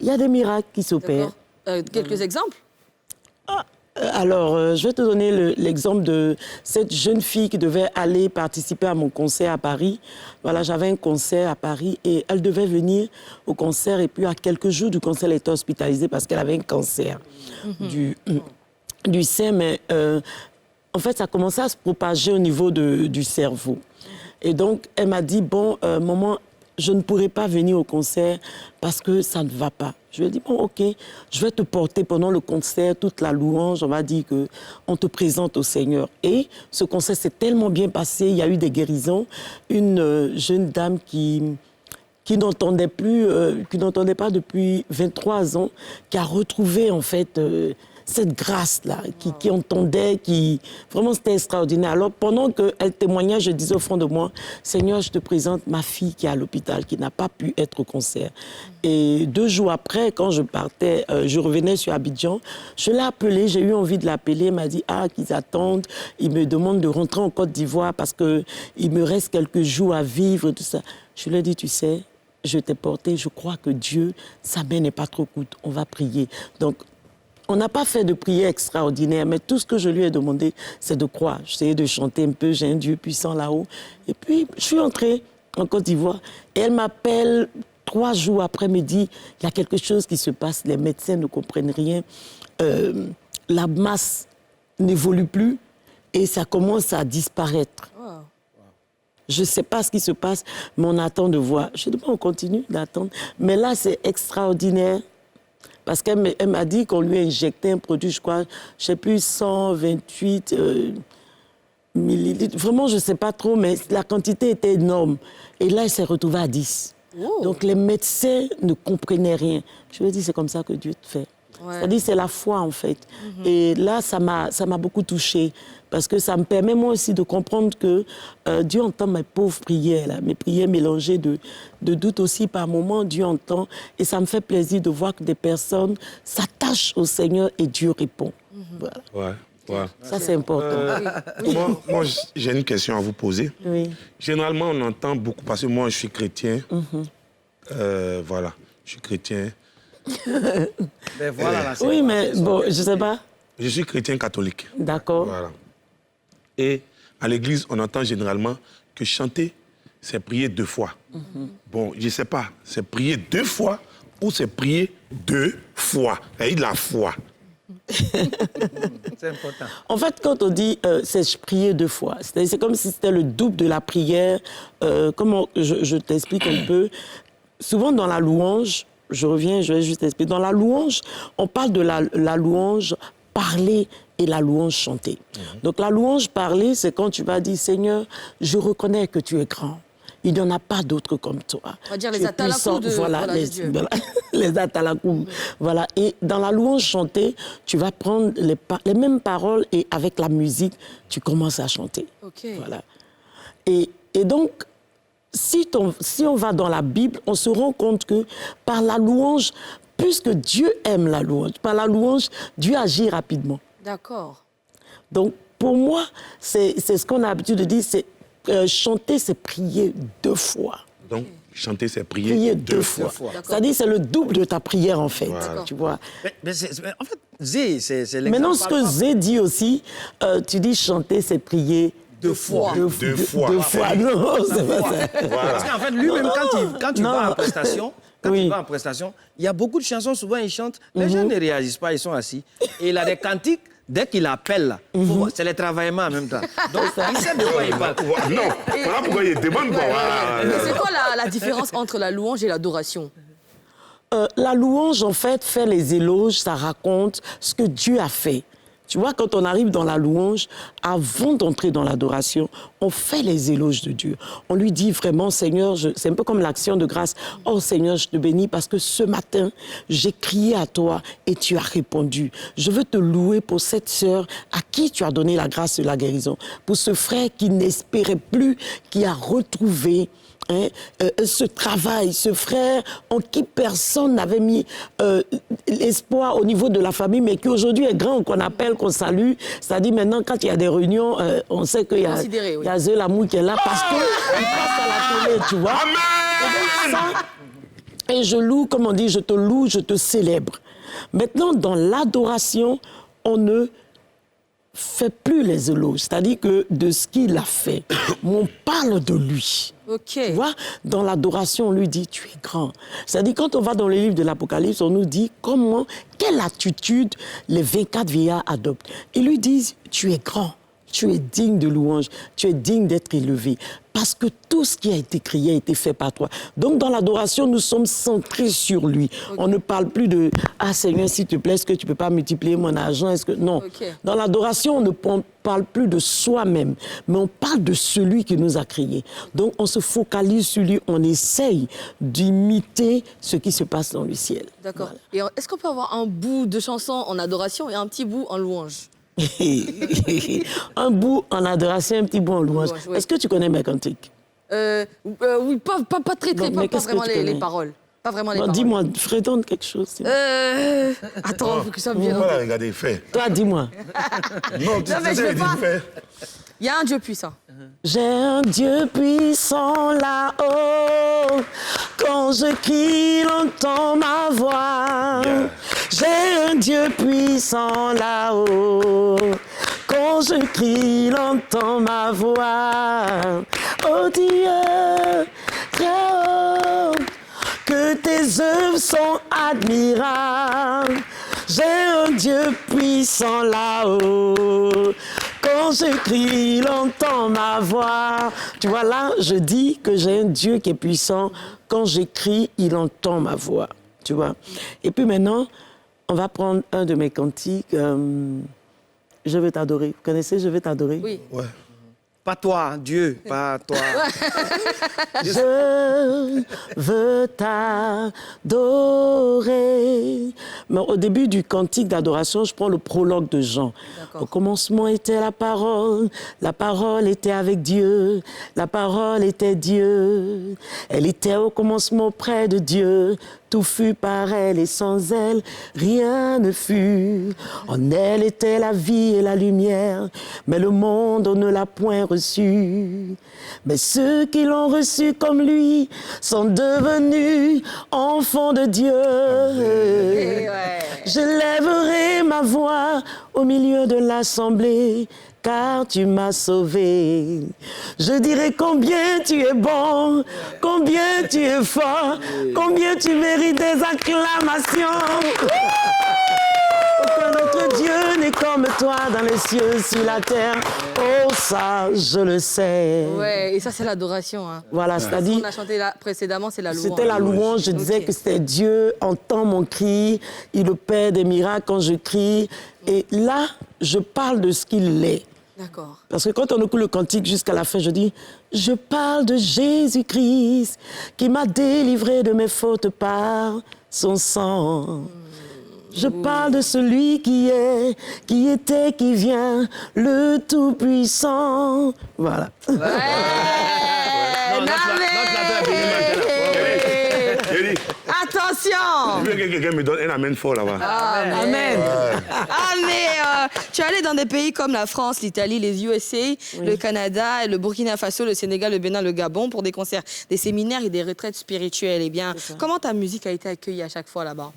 S7: il y a des miracles qui s'opèrent.
S3: D'accord. Quelques exemples?
S7: Alors, je vais te donner l'exemple de cette jeune fille qui devait aller participer à mon concert à Paris. Voilà, j'avais un concert à Paris et elle devait venir au concert. Et puis, à quelques jours du concert, elle était hospitalisée parce qu'elle avait un cancer du sein. Mais en fait, ça commençait à se propager au niveau du cerveau. Et donc, elle m'a dit, bon, maman, je ne pourrai pas venir au concert parce que ça ne va pas. Je lui ai dit, bon, OK, je vais te porter pendant le concert, toute la louange, on va dire qu'on te présente au Seigneur. Et ce concert s'est tellement bien passé, il y a eu des guérisons. Une jeune dame qui n'entendait plus, qui n'entendait pas depuis 23 ans, qui a retrouvé, en fait, cette grâce-là, qui entendait, Vraiment, c'était extraordinaire. Alors, pendant qu'elle témoignait, je disais au fond de moi, Seigneur, je te présente ma fille qui est à l'hôpital, qui n'a pas pu être au concert. Et 2 jours après, quand je partais, je revenais sur Abidjan, je l'ai appelée, j'ai eu envie de l'appeler, elle m'a dit, qu'ils attendent, ils me demandent de rentrer en Côte d'Ivoire parce qu'il me reste quelques jours à vivre, tout ça. Je lui ai dit, tu sais, je t'ai porté, je crois que Dieu, sa main n'est pas trop courte, on va prier. Donc, on n'a pas fait de prière extraordinaire, mais tout ce que je lui ai demandé, c'est de croire. J'essayais de chanter un peu, j'ai un Dieu puissant là-haut. Et puis, je suis entrée en Côte d'Ivoire et elle m'appelle 3 jours après, me dit, il y a quelque chose qui se passe, les médecins ne comprennent rien, la masse n'évolue plus et ça commence à disparaître. Wow. Je ne sais pas ce qui se passe, mais on attend de voir. Je dis, bon, on continue d'attendre. Mais là, c'est extraordinaire. Parce qu'elle m'a dit qu'on lui a injecté un produit, je crois, je ne sais plus, 128 millilitres. Vraiment, je ne sais pas trop, mais la quantité était énorme. Et là, elle s'est retrouvée à 10. Oh. Donc, les médecins ne comprenaient rien. Je lui ai dit, c'est comme ça que Dieu te fait. Ouais. C'est-à-dire, c'est la foi, en fait. Et là, ça m'a beaucoup touchée. Parce que ça me permet, moi aussi, de comprendre que Dieu entend mes pauvres prières, là, mes prières mélangées de doute aussi par moments, Dieu entend. Et ça me fait plaisir de voir que des personnes s'attachent au Seigneur et Dieu répond. Voilà.
S4: Ouais.
S7: Ça, c'est important.
S4: Moi, j'ai une question à vous poser.
S7: Oui.
S4: Généralement, on entend beaucoup, parce que moi, je suis chrétien. Voilà, je suis chrétien.
S1: Ben voilà, là,
S7: oui, mais bon, je ne sais pas.
S4: Je suis chrétien catholique.
S7: D'accord.
S4: Voilà. Et à l'église, on entend généralement que chanter, c'est prier 2 fois. Bon, je ne sais pas, c'est prier 2 fois ou c'est prier 2 fois. C'est la foi.
S1: C'est important.
S7: En fait, quand on dit c'est prier 2 fois, c'est comme si c'était le double de la prière. Comment je t'explique un peu. Souvent dans la louange, je vais juste expliquer. Dans la louange, on parle de la louange parlée et la louange chantée. Donc la louange parlée, c'est quand tu vas dire, Seigneur, je reconnais que tu es grand. Il n'y en a pas d'autre comme toi.
S3: On va dire les atalakou de Dieu.
S7: Voilà, les atalakou. Voilà. Et dans la louange chantée, tu vas prendre les mêmes paroles et avec la musique, tu commences à chanter.
S3: Okay.
S7: Voilà. Et donc, si on va dans la Bible, on se rend compte que par la louange, puisque Dieu aime la louange, par la louange, Dieu agit rapidement.
S3: D'accord.
S7: Donc, pour moi, c'est ce qu'on a l'habitude de dire, c'est chanter, c'est prier 2 fois.
S4: Donc, chanter, c'est prier 2 fois.
S7: C'est-à-dire, c'est le double de ta prière, en fait.
S4: Voilà.
S7: Tu vois.
S1: Mais en fait, Zé, c'est l'exemple.
S7: Maintenant, ce que Zé dit aussi, tu dis chanter, c'est prier
S1: 2 fois.
S7: 2 fois. Non, c'est pas ça.
S4: Voilà.
S1: Parce qu'en fait, lui-même, quand tu vas en prestation,
S7: Oui.
S1: tu vas en prestation, il y a beaucoup de chansons, souvent il chante, les gens ne réagissent pas, ils sont assis. Et il a des cantiques, dès qu'il appelle, là, c'est les travaillements en même temps. Donc, il sait de quoi il parle.
S4: Non, voilà pourquoi il demande quoi.
S3: Mais c'est quoi la différence entre la louange et l'adoration?
S7: La louange, en fait, fait les éloges, ça raconte ce que Dieu a fait. Tu vois, quand on arrive dans la louange, avant d'entrer dans l'adoration, on fait les éloges de Dieu. On lui dit vraiment, Seigneur, c'est un peu comme l'action de grâce. Oh Seigneur, je te bénis parce que ce matin, j'ai crié à toi et tu as répondu. Je veux te louer pour cette sœur à qui tu as donné la grâce de la guérison. Pour ce frère qui n'espérait plus, qui a retrouvé ce travail, ce frère en qui personne n'avait mis l'espoir au niveau de la famille, mais qui aujourd'hui est grand, qu'on appelle, qu'on salue. C'est-à-dire maintenant, quand il y a des réunions, on sait qu'il y a Zé Lamour qui est là parce qu'il passe à la télé, tu vois.
S4: Amen!
S7: Et je loue, comme on dit, je te loue, je te célèbre. Maintenant, dans l'adoration, on ne fait plus les éloges. C'est-à-dire que de ce qu'il a fait, on parle de lui.
S3: Ok.
S7: Tu vois, dans l'adoration, on lui dit, tu es grand. C'est-à-dire, quand on va dans les livres de l'Apocalypse, on nous dit quelle attitude les 24 vieillards adoptent. Ils lui disent, tu es grand, tu es digne de louange, tu es digne d'être élevé. Parce que tout ce qui a été créé a été fait par toi. Donc, dans l'adoration, nous sommes centrés sur lui. Okay. On ne parle plus de « Ah, Seigneur, s'il te plaît, est-ce que tu ne peux pas multiplier mon argent ?» Est-ce que... Non. Okay. Dans l'adoration, on ne parle plus de soi-même, mais on parle de celui qui nous a créés. Donc, on se focalise sur lui, on essaye d'imiter ce qui se passe dans le ciel.
S3: D'accord. Voilà. Et est-ce qu'on peut avoir un bout de chanson en adoration et un petit bout en louange?
S7: Un bout en adoration, un petit bout en louange.
S3: Oui.
S7: Est-ce que tu connais mes cantiques?
S3: Oui, pas très,
S7: non,
S3: pas vraiment les paroles. Pas vraiment les paroles.
S7: Dis-moi, fredonne quelque chose.
S3: Attends, il faut que ça vienne.
S2: On va regarder les faits.
S7: Toi, dis-moi.
S2: Non, tu sais les faits.
S3: Il y a un Dieu puissant.
S7: J'ai un Dieu puissant là-haut. Quand je crie, il entend ma voix. Yeah. J'ai un Dieu puissant là-haut. Quand je crie, il entend ma voix. Oh Dieu, très haut, que tes œuvres sont admirables. J'ai un Dieu puissant là-haut. Quand je crie, il entend ma voix. Tu vois, là, je dis que j'ai un Dieu qui est puissant. Quand j'écris, il entend ma voix. Tu vois. Et puis maintenant, on va prendre un de mes cantiques. Je veux t'adorer. Vous connaissez Je veux t'adorer?
S3: Oui.
S1: Ouais. Pas toi, Dieu, pas toi.
S7: Je veux t'adorer. Mais au début du cantique d'adoration, je prends le prologue de Jean. Au commencement était la parole était avec Dieu, la parole était Dieu. Elle était au commencement auprès de Dieu. Tout fut par elle et sans elle, rien ne fut. En elle était la vie et la lumière, mais le monde ne l'a point reçu. Mais ceux qui l'ont reçu comme lui sont devenus enfants de Dieu. Je lèverai ma voix au milieu de l'assemblée, car tu m'as sauvé. Je dirai combien tu es bon, combien tu es fort, combien tu mérites des acclamations. Aucun autre Dieu n'est comme toi dans les cieux, sur la terre. Oh, ça, je le sais.
S3: Ouais, et ça, c'est l'adoration. Hein.
S7: Voilà, c'est-à-dire...
S3: Ce qu'on a chanté là, précédemment, c'est la louange.
S7: C'était la louange. Je disais que c'était Dieu entend mon cri, il opère des miracles quand je crie. Et là, je parle de ce qu'il est.
S3: D'accord.
S7: Parce que quand on écoute le cantique jusqu'à la fin, je dis « Je parle de Jésus-Christ qui m'a délivré de mes fautes par son sang. » Je parle de celui qui est, qui était, qui vient, le Tout-Puissant. Voilà.
S3: Ouais. Attention!
S4: Je veux que quelqu'un me donne un amen fort là-bas.
S7: Amen.
S3: Ah, mais tu es allé dans des pays comme la France, l'Italie, les USA, le Canada, le Burkina Faso, le Sénégal, le Bénin, le Gabon pour des concerts, des séminaires et des retraites spirituelles. Eh bien, comment ta musique a été accueillie à chaque fois là-bas?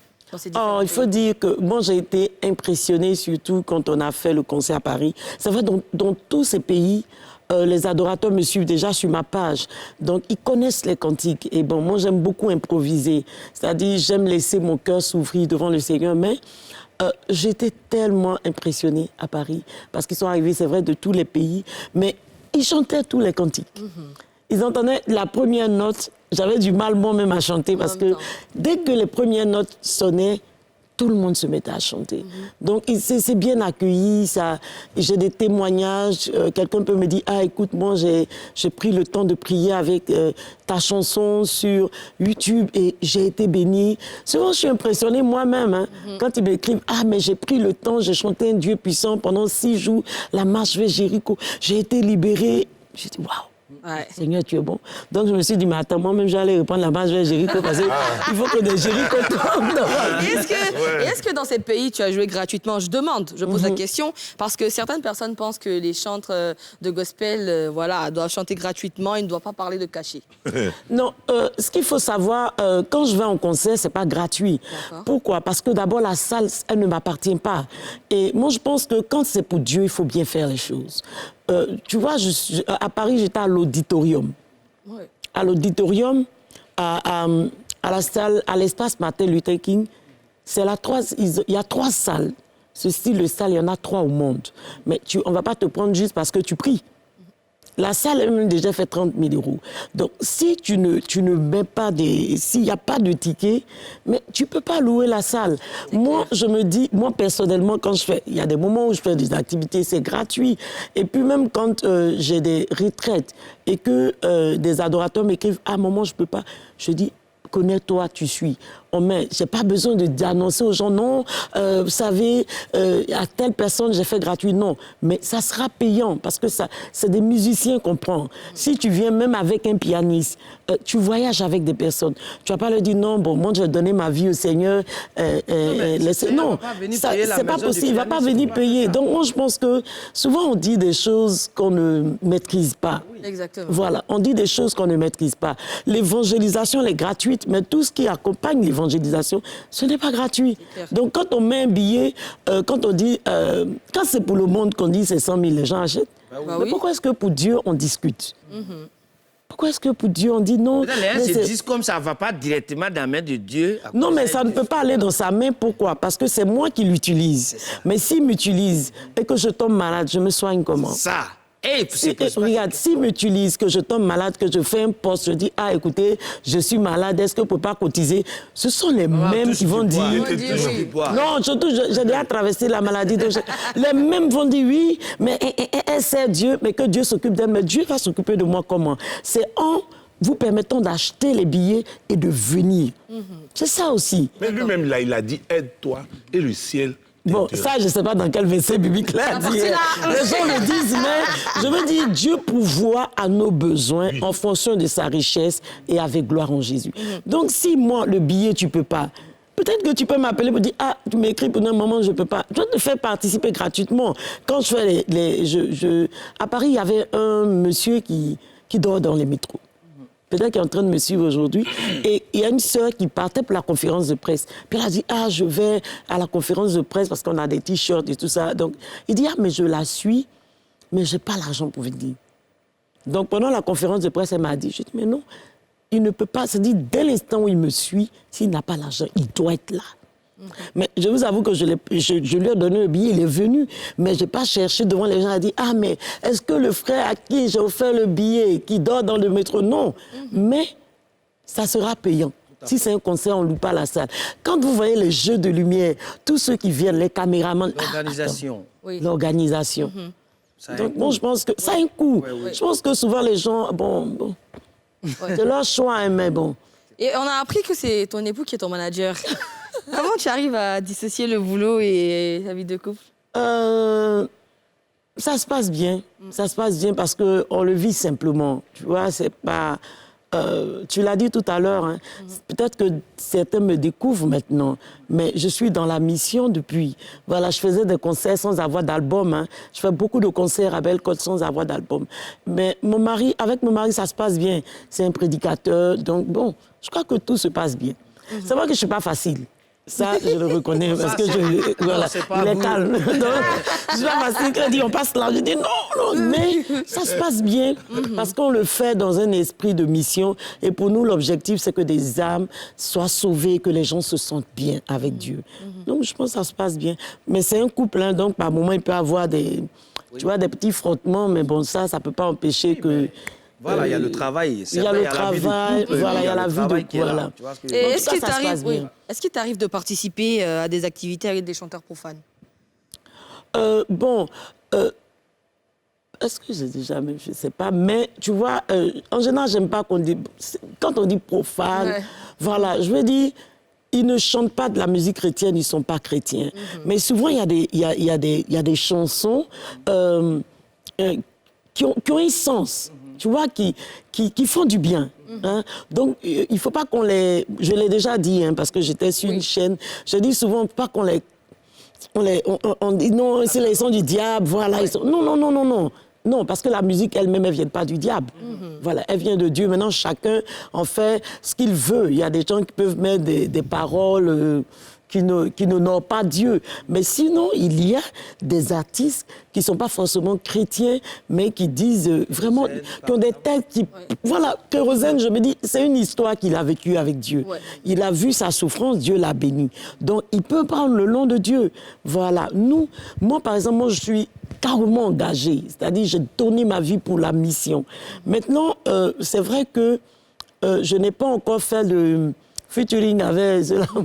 S7: Oh, il faut dire que moi, j'ai été impressionnée, surtout quand on a fait le concert à Paris. C'est vrai, dans tous ces pays, les adorateurs me suivent déjà sur ma page. Donc, ils connaissent les cantiques. Et bon, moi, j'aime beaucoup improviser. C'est-à-dire, j'aime laisser mon cœur s'ouvrir devant le Seigneur. Mais j'étais tellement impressionnée à Paris parce qu'ils sont arrivés, c'est vrai, de tous les pays. Mais ils chantaient tous les cantiques. Ils entendaient la première note. J'avais du mal moi-même à chanter parce que dès que les premières notes sonnaient, tout le monde se mettait à chanter. Donc, c'est bien accueilli. J'ai des témoignages. Quelqu'un peut me dire « Ah, écoute, moi, j'ai pris le temps de prier avec ta chanson sur YouTube et j'ai été bénie. » Souvent, je suis impressionnée moi-même. Hein, quand ils m'écrivent « Ah, mais j'ai pris le temps, j'ai chanté un Dieu puissant pendant 6 jours, la marche vers Jéricho. J'ai été libérée. » Je dis « Waouh !»
S3: Ouais.
S7: Seigneur, tu es bon. Donc, je me suis dit, mais attends, moi-même, j'allais reprendre la base, je vais Jéricho, parce qu'il faut que des Jéricho tombent.
S3: Est-ce que dans ces pays, tu as joué gratuitement? Je demande, je pose la question, parce que certaines personnes pensent que les chantres de gospel voilà, doivent chanter gratuitement, ils ne doivent pas parler de cachet.
S7: Non, ce qu'il faut savoir, quand je vais en concert, c'est pas gratuit. Pourquoi? Parce que d'abord, la salle, elle ne m'appartient pas. Et moi, je pense que quand c'est pour Dieu, il faut bien faire les choses. Tu vois, à Paris, j'étais à l'auditorium.
S3: Ouais.
S7: À l'auditorium, à la salle, à l'espace Martin Luther King, il y a 3 salles. Ce style de salle, il y en a 3 au monde. Mais on ne va pas te prendre juste parce que tu pries. La salle elle-même déjà fait 30 000 €. Donc, si tu ne mets pas s'il n'y a pas de ticket, mais tu ne peux pas louer la salle. Moi, je me dis, moi, personnellement, il y a des moments où je fais des activités, c'est gratuit. Et puis, même quand j'ai des retraites et que des adorateurs m'écrivent, à un moment, je ne peux pas, je dis, connais-toi, tu suis. Je n'ai pas besoin d'annoncer aux gens, non, vous savez, à telle personne, j'ai fait gratuit. Non, mais ça sera payant parce que c'est des musiciens qu'on prend. Si tu viens même avec un pianiste, tu voyages avec des personnes. Tu ne vas pas leur dire, non, bon, moi, je vais donner ma vie au Seigneur. Non, c'est pas possible. Il ne va pas venir payer. Donc, moi, je pense que souvent, on dit des choses qu'on ne maîtrise pas.
S3: Exactement.
S7: Voilà, on dit des choses qu'on ne maîtrise pas. L'évangélisation, elle est gratuite, mais tout ce qui accompagne l'évangélisation, ce n'est pas gratuit. Donc, quand on met un billet, quand on dit, quand c'est pour le monde qu'on dit c'est 100 000, les gens achètent. Mais pourquoi est-ce que pour Dieu, on discute? Pourquoi est-ce que pour Dieu, on dit non?
S1: Les gens se disent comme ça ne va pas directement dans la main de Dieu.
S7: Non, mais ça ne peut pas aller dans sa main. Pourquoi? Parce que c'est moi qui l'utilise. Mais s'il m'utilise et que je tombe malade, je me soigne comment?
S1: Ça.
S7: Regarde, s'il m'utilise, que je tombe malade, que je fais un poste, je dis, ah, écoutez, je suis malade, est-ce que vous ne pouvez pas cotiser? Ce sont les mêmes qui vont dire... Non, surtout, j'ai déjà traversé la maladie. Donc les mêmes vont dire, oui, mais elle sert Dieu, mais que Dieu s'occupe d'elle. Mais Dieu va s'occuper de moi comment? C'est en vous permettant d'acheter les billets et de venir. C'est ça aussi.
S4: Mais lui-même, là, il a dit, aide-toi et le ciel...
S7: Bon, ça, je ne sais pas dans quel verset biblique là dit. Les gens le disent, mais je veux dire, Dieu pourvoit à nos besoins en fonction de sa richesse et avec gloire en Jésus. Donc, si moi, le billet, tu ne peux pas, peut-être que tu peux m'appeler pour dire, ah, tu m'écris pour un moment, je ne peux pas. Je vais te faire participer gratuitement. Quand je fais à Paris, il y avait un monsieur qui dort dans les métros. Peut-être qu'il est en train de me suivre aujourd'hui. Et il y a une sœur qui partait pour la conférence de presse. Puis elle a dit, ah, je vais à la conférence de presse parce qu'on a des t-shirts et tout ça. Donc, il dit, ah, mais je la suis, mais je n'ai pas l'argent pour venir. Donc, pendant la conférence de presse, elle m'a dit, je dis, mais non, il ne peut pas. C'est-à-dire, dès l'instant où il me suit, s'il n'a pas l'argent, il doit être là. Mais je vous avoue que je lui ai donné le billet, il est venu, mais je n'ai pas cherché devant les gens à dire, ah, mais est-ce que le frère à qui j'ai offert le billet, qui dort dans le métro? Non, mais ça sera payant. Si c'est un concert, on ne loue pas la salle. Quand vous voyez les jeux de lumière, tous ceux qui viennent, les caméramans...
S1: L'organisation.
S7: L'organisation. Donc, bon, je pense que ça a un coût. Je pense que souvent, les gens, bon. C'est leur choix, hein, mais bon.
S3: Et on a appris que c'est ton époux qui est ton manager. Comment tu arrives à dissocier le boulot et la vie de couple?
S7: Ça se passe bien. Ça se passe bien parce qu'on le vit simplement. Tu vois, c'est pas... tu l'as dit tout à l'heure, hein, peut-être que certains me découvrent maintenant, mais je suis dans la mission depuis. Voilà, je faisais des concerts sans avoir d'album. Hein. Je fais beaucoup de concerts à Belle-Côte sans avoir d'album. Mais avec mon mari, ça se passe bien. C'est un prédicateur, donc bon, je crois que tout se passe bien. C'est vrai que je ne suis pas facile. Ça, je le reconnais parce que voilà, il est calme. Donc, je suis pas facile. Quand il dit on passe là, je dis non, mais ça se passe bien parce qu'on le fait dans un esprit de mission. Et pour nous, l'objectif, c'est que des âmes soient sauvées, que les gens se sentent bien avec Dieu. Donc, je pense que ça se passe bien. Mais c'est un couple, hein, donc par moments, il peut y avoir des petits frottements, mais bon, ça ne peut pas empêcher que...
S1: Voilà, il y a le travail.
S7: Il y a le travail, voilà, il y a la vie de... Voilà.
S3: Et est-ce qu'il t'arrive de participer à des activités avec des chanteurs profanes?
S7: Est-ce que j'ai déjà même, je ne sais pas, mais tu vois, en général, j'aime pas qu'on dit... Quand on dit profane, voilà, je veux dire, ils ne chantent pas de la musique chrétienne, ils ne sont pas chrétiens. Mais souvent, il y a des chansons qui ont un sens. tu vois, qui font du bien. Hein. Donc, il ne faut pas qu'on les... Je l'ai déjà dit, hein, parce que j'étais sur une chaîne. Je dis souvent, pas qu'on les... On dit non, c'est les sons du diable, voilà. Ils sont... Non. Non, parce que la musique elle-même, elle ne vient pas du diable. Voilà, elle vient de Dieu. Maintenant, chacun en fait ce qu'il veut. Il y a des gens qui peuvent mettre des paroles qui n'honorent pas Dieu. Mais sinon, il y a des artistes qui ne sont pas forcément chrétiens, mais qui disent vraiment, qui ont des têtes qui... Voilà, Kérosène, je me dis, c'est une histoire qu'il a vécue avec Dieu. Ouais. Il a vu sa souffrance, Dieu l'a béni. Donc, il peut prendre le nom de Dieu. Voilà. Moi, par exemple, moi, je suis carrément engagée. C'est-à-dire, j'ai donné ma vie pour la mission. Maintenant, c'est vrai que je n'ai pas encore fait de featuring avec l'amour.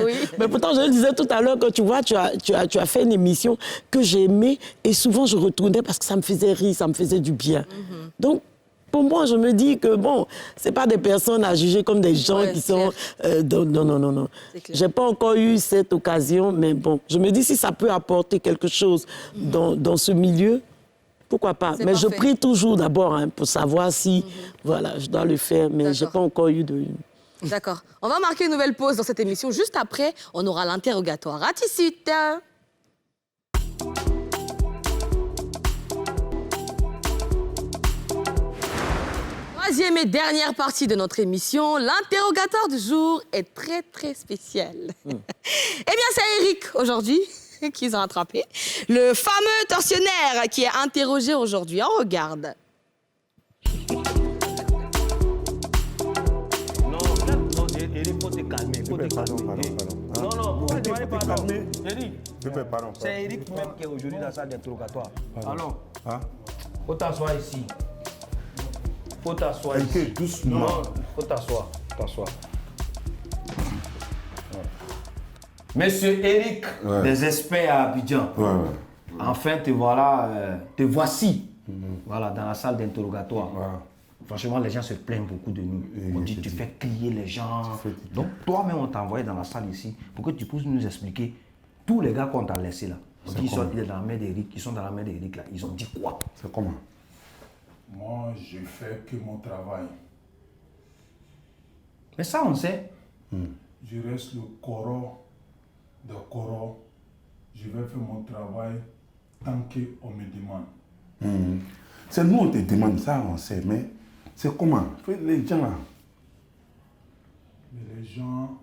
S7: Oui. Mais pourtant, je le disais tout à l'heure, quand tu vois, tu as fait une émission que j'ai aimée et souvent je retournais parce que ça me faisait rire, ça me faisait du bien. Donc, pour moi, je me dis que, bon, c'est pas des personnes à juger comme des gens qui sont... non. J'ai pas encore eu cette occasion, mais bon, je me dis si ça peut apporter quelque chose dans ce milieu, pourquoi pas. Mais je prie toujours d'abord pour savoir si, voilà, je dois le faire, mais j'ai pas encore eu de...
S3: D'accord. On va marquer une nouvelle pause dans cette émission. Juste après, on aura l'interrogatoire. À tout de suite. Troisième et dernière partie de notre émission, l'interrogatoire du jour est très, très spécial. Eh bien, c'est Eric, aujourd'hui, qu'ils ont attrapé. Le fameux tortionnaire qui est interrogé aujourd'hui. On regarde.
S1: Eric, faut te calmer.
S2: Pardon.
S1: Non, pourquoi tu vas pas
S2: calmer?
S1: Eric,
S2: Pardon.
S1: c'est Eric même qui est aujourd'hui dans la salle d'interrogatoire.
S2: Allons. Hein?
S1: Faut t'asseoir ici. Faut t'asseoir ici.
S2: Ok, doucement.
S1: Non, faut t'asseoir. Monsieur Eric, des experts à Abidjan. Enfin, te voilà, te voici. Voilà, dans la salle d'interrogatoire. Franchement, les gens se plaignent beaucoup de nous. On dit, tu fais crier les gens. Donc, toi-même, on t'a envoyé dans la salle ici pour que tu puisses nous expliquer tous les gars qu'on t'a laissés là. Ils sont dans la main d'Eric, ils sont dans la main d'Eric là. Ils ont dit quoi?
S2: C'est comment?
S8: Moi, je fais que mon travail.
S1: Mais ça, on sait.
S8: Je reste le coro de coro. Je vais faire mon travail tant qu'on me demande.
S2: C'est nous, on te demande ça, on sait, mais c'est comment? Les gens là.
S8: Mais les gens,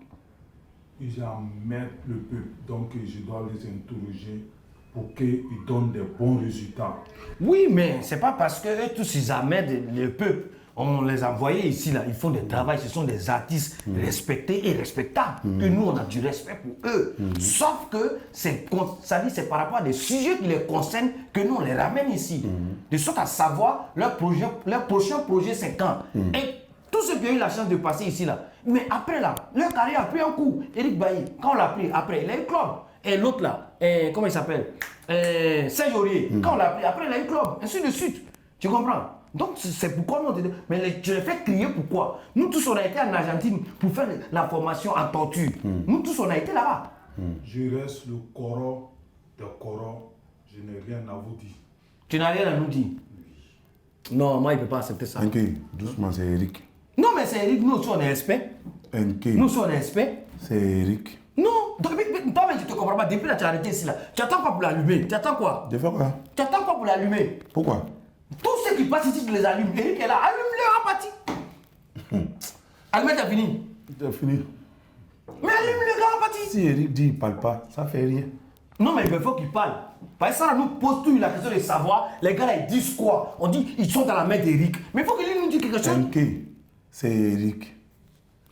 S8: ils emmerdent le peuple. Donc, je dois les interroger pour qu'ils donnent des bons résultats.
S1: Oui, mais c'est pas parce que eux tous ils emmerdent le peuple. On les a envoyés ici, là. Ils font des travaux, ce sont des artistes respectés et respectables. Que nous, on a du respect pour eux. Sauf que c'est par rapport à des sujets qui les concernent que nous, on les ramène ici. De sorte à savoir leur prochain projet, c'est quand. Et tous ceux qui ont eu la chance de passer ici, là. Mais après, là, leur carrière a pris un coup. Eric Bailly, quand on l'a pris, après, il a eu club. Et l'autre, là, comment il s'appelle? Serge Aurier. Quand on l'a pris, après, il a eu club. Ainsi de suite. Tu comprends? Donc, c'est pourquoi nous, mais je les fais crier pourquoi? Nous tous, on a été en Argentine pour faire la formation en torture. Nous tous, on a été là-bas.
S8: Je reste le coro de coro. Je n'ai rien à vous dire.
S1: Tu n'as rien à nous dire? Non, moi, il ne peut pas accepter ça.
S2: Ok, doucement, c'est Eric.
S1: Non, mais c'est Eric. Nous aussi, on est experts. Nous aussi, on est experts.
S2: C'est Eric.
S1: Non, toi, mais je te comprends pas. Depuis là, tu as arrêté ici, là. Tu attends quoi pour l'allumer? Tu attends quoi?
S2: De faire quoi?
S1: Tu attends quoi pour l'allumer?
S2: Pourquoi?
S1: Tous ceux qui passent ici, tu les allumes. Eric est là, allume-le en partie. Allumez, t'as fini.
S2: T'as fini.
S1: Mais allume-le gars en partie.
S2: Si Eric dit il parle pas, ça fait rien.
S1: Non, mais il faut qu'il parle. Parce que ça nous pose toujours la question de savoir, les gars là, ils disent quoi? On dit, ils sont dans la main d'Eric. Mais il faut qu'il nous dise quelque chose.
S2: Ok, c'est Eric.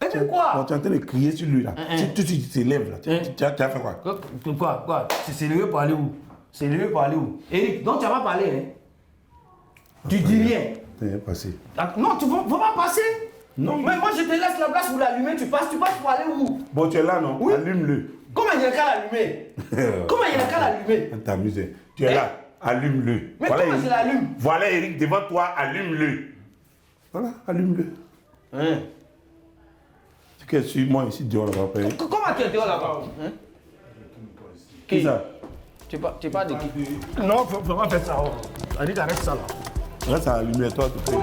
S1: Et pourquoi?
S2: Tu es en train de crier sur lui là. Tu t'élèves là. Tu as fait quoi?
S1: Quoi? C'est sérieux pour aller où? Sérieux pour aller où? Eric, donc tu n'as pas parlé, hein? Tu dis rien.
S2: T'es passé.
S1: Non, tu ne vas pas passer. Non. Mais moi, je te laisse la place pour l'allumer. Tu passes pour aller où?
S2: Bon, tu es là, non?
S1: Oui.
S2: Allume-le.
S1: Comment il y a qu'à l'allumer? Comment il y a qu'à l'allumer?
S2: T'amuses. Tu es là. Allume-le.
S1: Mais
S2: voilà,
S1: comment je l'allume?
S2: Voilà Eric devant toi. Allume-le. Voilà, allume-le.
S1: Hein?
S2: Tu es sur moi ici dehors là-bas.
S1: Comment tu es dehors là-bas? Hein?
S2: Qui ça?
S1: Tu n'es pas de qui? Non, faut pas faire ça. Eric, arrête ça là.
S2: Reste à la lumière, toi, tout près.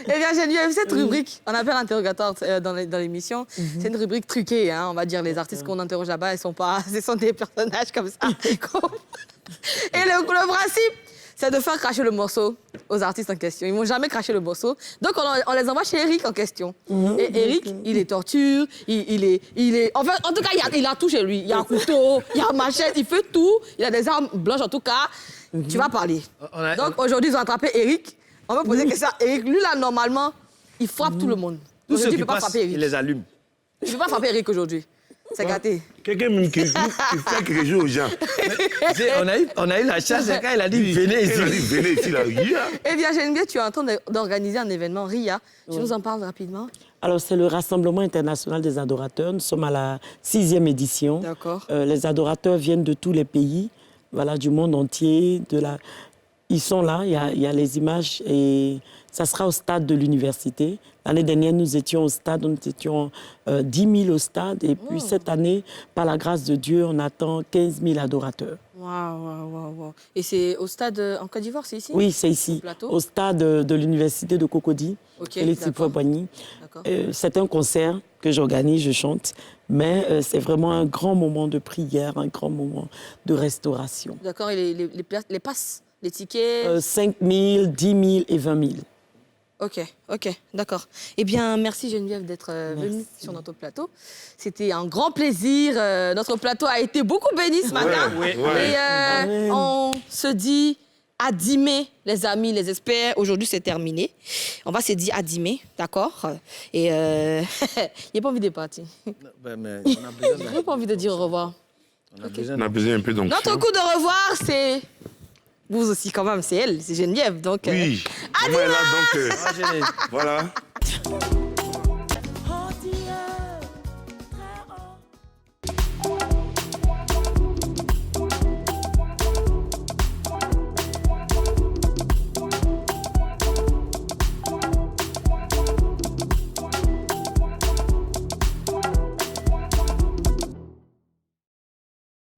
S3: Eh bien, Geneviève, cette rubrique, on appelle interrogatoire dans l'émission, c'est une rubrique truquée, hein, on va dire. Les artistes qu'on interroge là-bas, ce sont des personnages comme ça. Et le principe, c'est de faire cracher le morceau aux artistes en question. Ils ne vont jamais cracher le morceau. Donc, on les envoie chez Eric en question. Et Eric, il est torture, il est... Enfin, en tout cas, il a tout chez lui. Il y a un couteau, il y a une machette, il fait tout. Il a des armes blanches, en tout cas. Tu vas parler. Donc, aujourd'hui, ils ont attrapé Eric. On va poser question à Eric. Lui, là, normalement, il frappe tout le monde.
S1: Tous ceux
S3: Aujourd'hui,
S1: qui
S3: il peut pas
S1: passent,
S3: frapper Eric.
S1: il les allume.
S3: Il ne peut pas frapper Eric aujourd'hui. C'est gâté.
S4: Quelqu'un même qui fait quelque chose aux gens.
S1: On a eu la chance, quand il a dit venez ici.
S4: Il a dit venez ici, là.
S3: Eh bien, Geneviève, tu es en train d'organiser un événement RIA. Tu nous en parles rapidement?
S7: Alors, c'est le Rassemblement international des adorateurs. Nous sommes à la 6e édition.
S3: D'accord.
S7: Les adorateurs viennent de tous les pays, voilà, du monde entier. Ils sont là, il y a les images et ça sera au stade de l'université. L'année dernière, nous étions au stade, nous étions 10 000 au stade. Et puis cette année, par la grâce de Dieu, on attend 15 000 adorateurs.
S3: Waouh. Et c'est au stade en Côte d'Ivoire, c'est ici?
S7: Oui, c'est ici, au stade de l'université de Cocody, Félix Houphouët-Boigny. C'est un concert que j'organise, je chante, mais c'est vraiment un grand moment de prière, un grand moment de restauration.
S3: D'accord, et les passes, les tickets?
S7: 5 000, 10 000 et 20 000.
S3: Ok, d'accord. Eh bien, merci Geneviève d'être venue sur notre plateau. C'était un grand plaisir. Notre plateau a été beaucoup béni ce matin. Et on se dit à 10 mai, les amis, les experts. Aujourd'hui, c'est terminé. On va se dire à 10 mai, d'accord? Et il n'y a pas envie de partir.
S1: Mais on a besoin
S3: J'ai pas envie de dire au revoir.
S4: On a besoin un peu d'onction.
S3: Notre coup de revoir, c'est... Vous aussi, quand même, c'est elle, c'est Geneviève. Donc,
S4: oui,
S3: à
S4: maman est là, donc voilà.